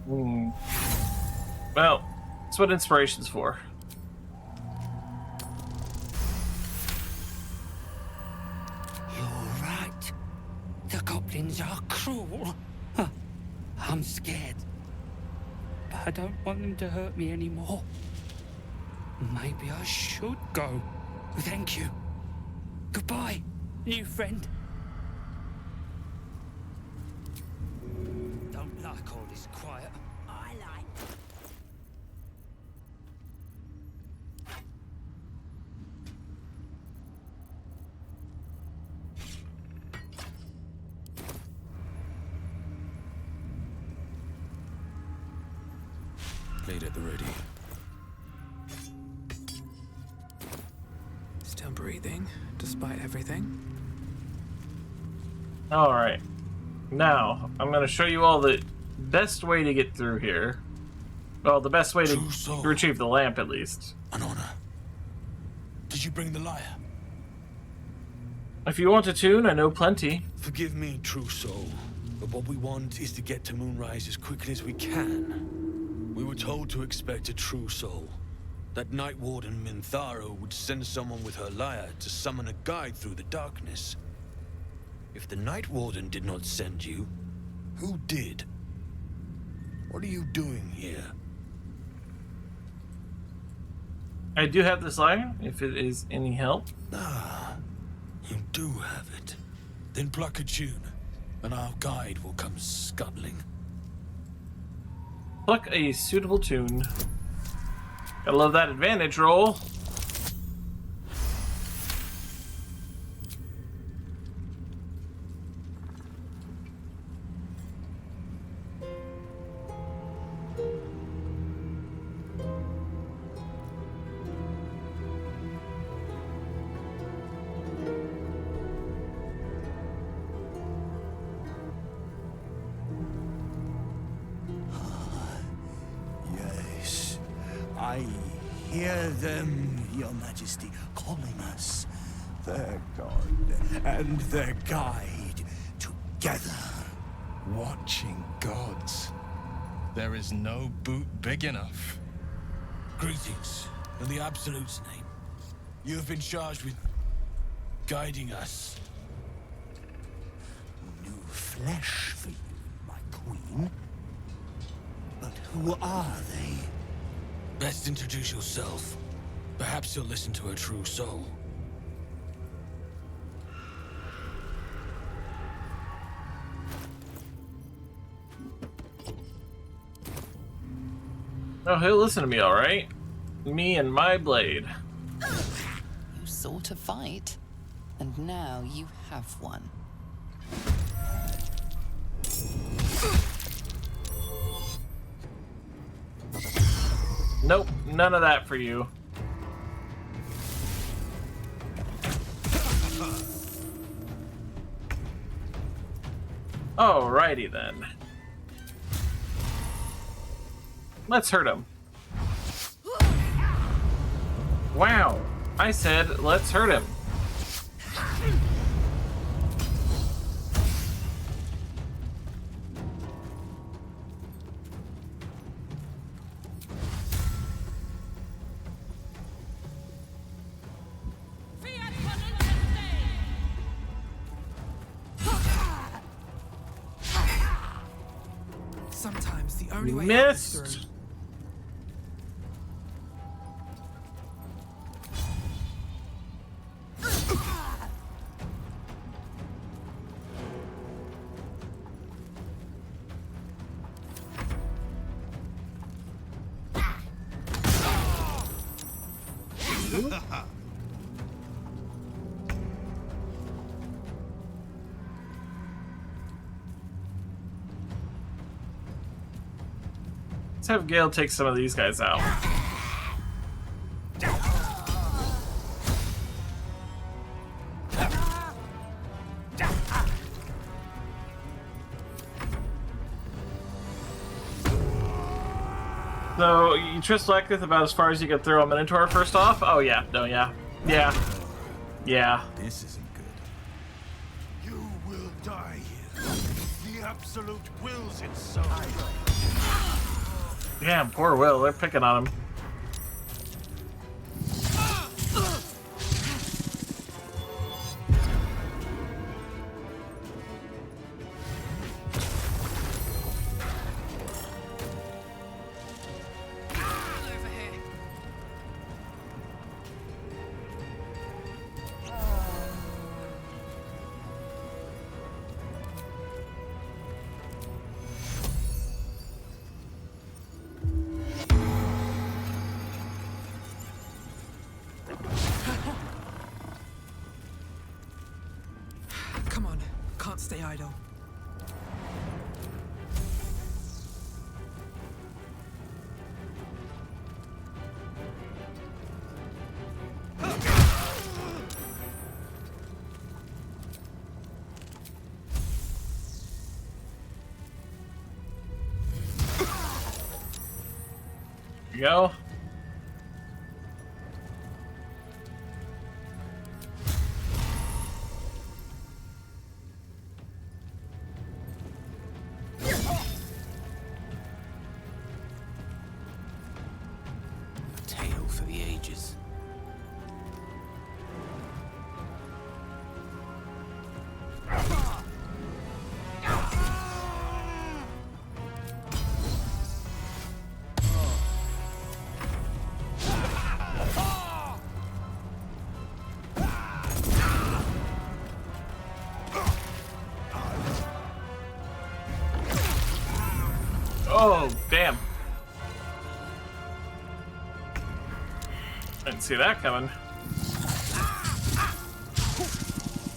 Well, that's what inspiration's for. You're right. The goblins are cruel. Huh. I'm scared. I don't want them to hurt me anymore. Maybe I should go. Thank you. Goodbye, new friend. Don't like all this quiet. I like. Made at the ready. Still breathing, despite everything. Alright. Now, I'm going to show you all the best way to get through here. Well, the best way to retrieve the lamp, at least. An honor. Did you bring the lyre? If you want a tune, I know plenty. Forgive me, true soul, but what we want is to get to Moonrise as quickly as we can. We were told to expect a true soul. That Night Warden Minthara would send someone with her lyre to summon a guide through the darkness. If the Night Warden did not send you, who did? What are you doing here? I do have this lyre, if it is any help. Ah, you do have it. Then pluck a tune, and our guide will come scuttling. Pluck a suitable tune. Gotta love that advantage roll. Yes, I hear them, Your Majesty, calling us, their god and their guide, together, watching gods. There is no boot big enough. Greetings, in the Absolute's name. You have been charged with guiding us. New flesh for you, my queen. But who are they? Best introduce yourself. Perhaps you'll listen to a true soul. Oh, he'll listen to me, alright? Me and my blade. You sought a fight, and now you have one. Nope, none of that for you. Alrighty then. Let's hurt him. Wow, I said let's hurt him. Sometimes the only way out is Missed. through. Let's have Gale take some of these guys out. So, you trust Blackcliff about as far as you could throw a Minotaur first off? Oh yeah, no, yeah. Yeah. Yeah. This isn't good. You will die here. The Absolute absolute wills it so. Damn, poor Will. They're picking on him. Come on, can't stay idle. You go. A tale for the ages. Oh, damn. Didn't see that coming.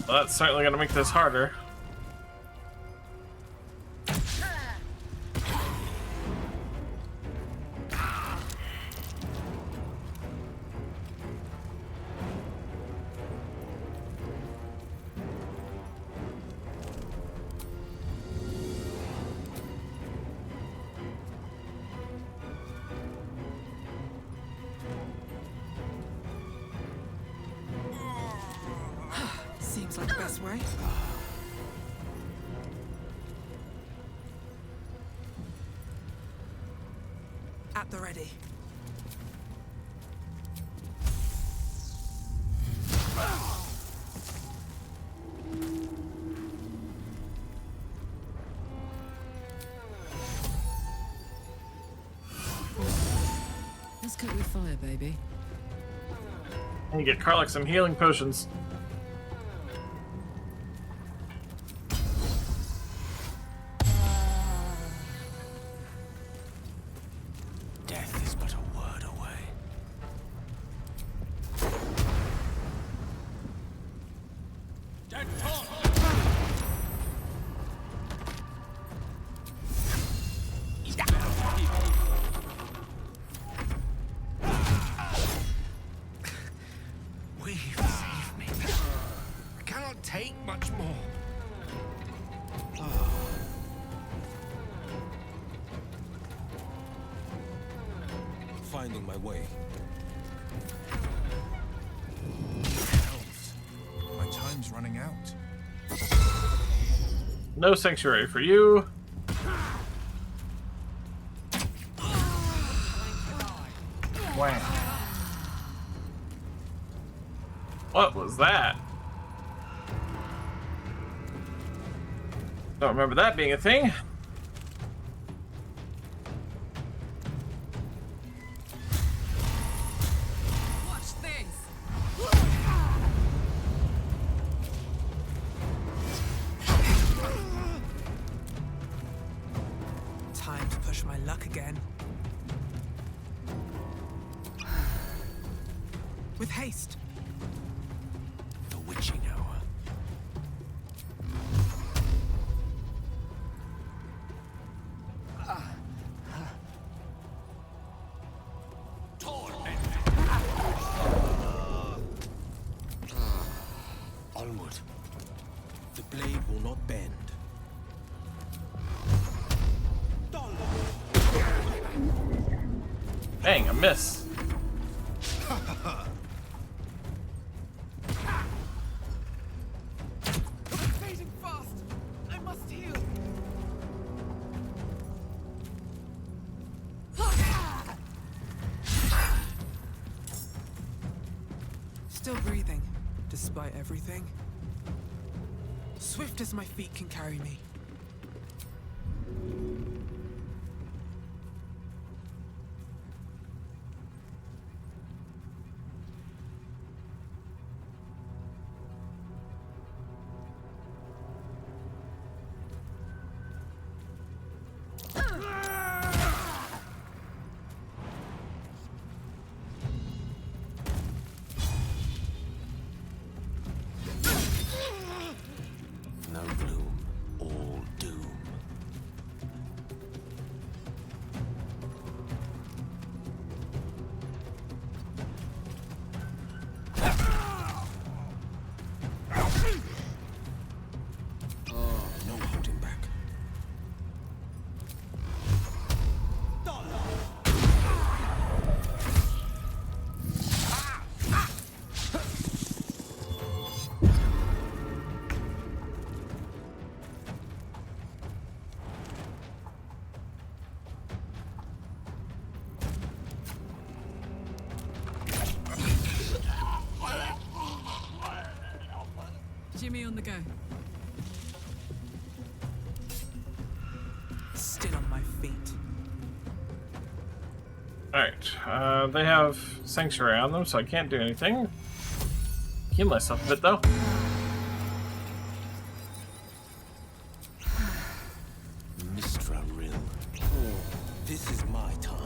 Well, that's certainly going to make this harder. Seems like the best way. At the ready. Let's cook with fire, baby. And you get Karlach some healing potions. Death is but a word away. Weave, save me. I cannot take much more. Finding my way. Elves. My time's running out. No sanctuary for you. Wow. What was that? Don't remember that being a thing. Watch this! Time to push my luck again. With haste. The witching hour. Onward. The blade will not bend. Dang, a miss. Fading fast. I must heal. by everything. Swift as my feet can carry me. No gloom, all doom. Oh, no holding back. Jimmy on the go. Still on my feet. Alright, they have Sanctuary on them, so I can't do anything. Heal myself a bit, though. Mistra Rill. Oh, this is my time.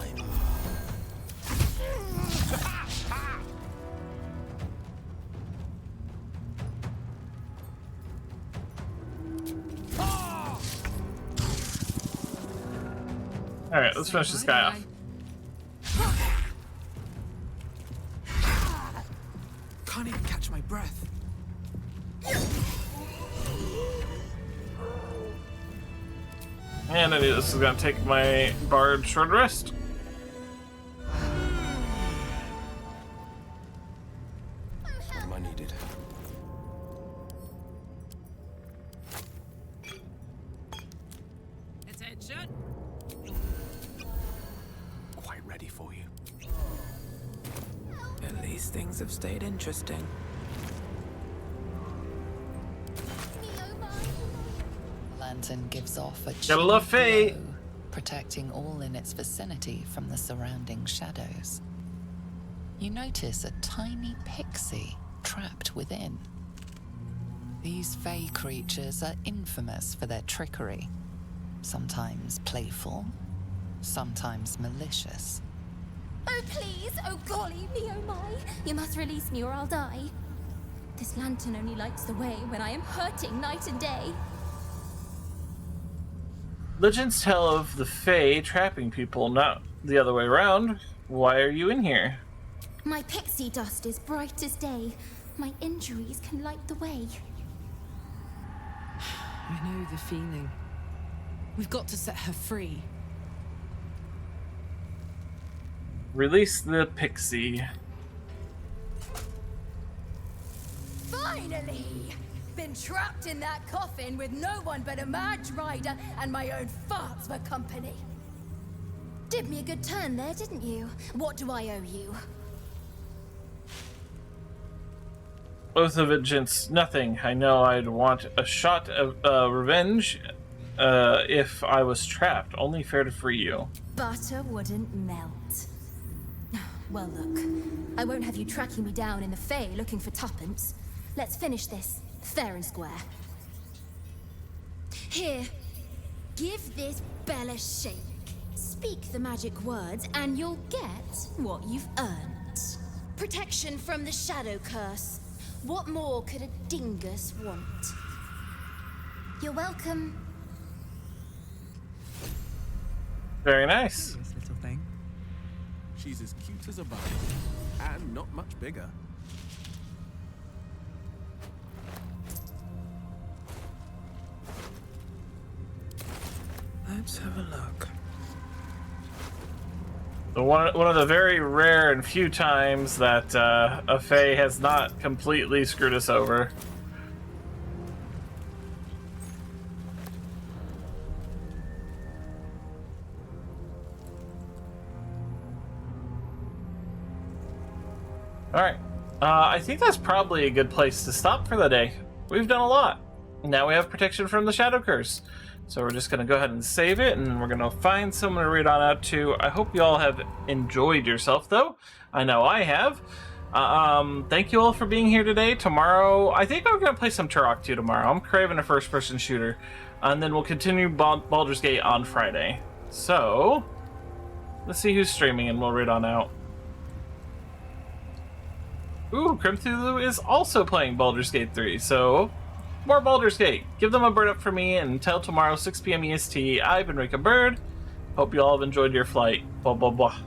Alright, let's finish this guy off. Can't even catch my breath. And I knew this was gonna take my Bard short rest. What am I needed? Attention. Quite ready for you. At least things have stayed interesting. Lantern gives off a Gotta love chilling Faye. glow, protecting all in its vicinity from the surrounding shadows. You notice a tiny pixie trapped within. These Fae creatures are infamous for their trickery. Sometimes playful, sometimes malicious. Oh, please! Oh, golly me, oh my! You must release me or I'll die. This lantern only lights the way when I am hurting night and day. Legends tell of the Fae trapping people, not the other way around. Why are you in here? My pixie dust is bright as day. My injuries can light the way. I know the feeling. We've got to set her free. Release the pixie. Finally! Been trapped in that coffin with no one but a mad rider and my own farts for company. Did me a good turn there, didn't you? What do I owe you? Oath of Vengeance, nothing. I know I'd want a shot of revenge if I was trapped. Only fair to free you. Butter wouldn't melt. Well, look. I won't have you tracking me down in the Fae looking for tuppence. Let's finish this, fair and square. Here. Give this bell a shake. Speak the magic words, and you'll get what you've earned. Protection from the shadow curse. What more could a dingus want? You're welcome. Very nice. This little thing. She's as cute as a bug, and not much bigger. Let's have a look. One of the very rare and few times that a Fae has not completely screwed us over. Alright. I think that's probably a good place to stop for the day. We've done a lot. Now we have protection from the Shadow Curse. So we're just going to go ahead and save it, and we're going to find someone to read on out to. I hope you all have enjoyed yourself, though. I know I have. Thank you all for being here today. Tomorrow, I think I'm going to play some Turok 2 tomorrow. I'm craving a first-person shooter. And then we'll continue Baldur's Gate on Friday. So, let's see who's streaming, and we'll read on out. Ooh, Crimthulu is also playing Baldur's Gate 3, so more Baldur's Gate. Give them a bird up for me, and until tomorrow, 6 p.m. EST, I've been Rick a Bird. Hope you all have enjoyed your flight. Blah, blah, blah.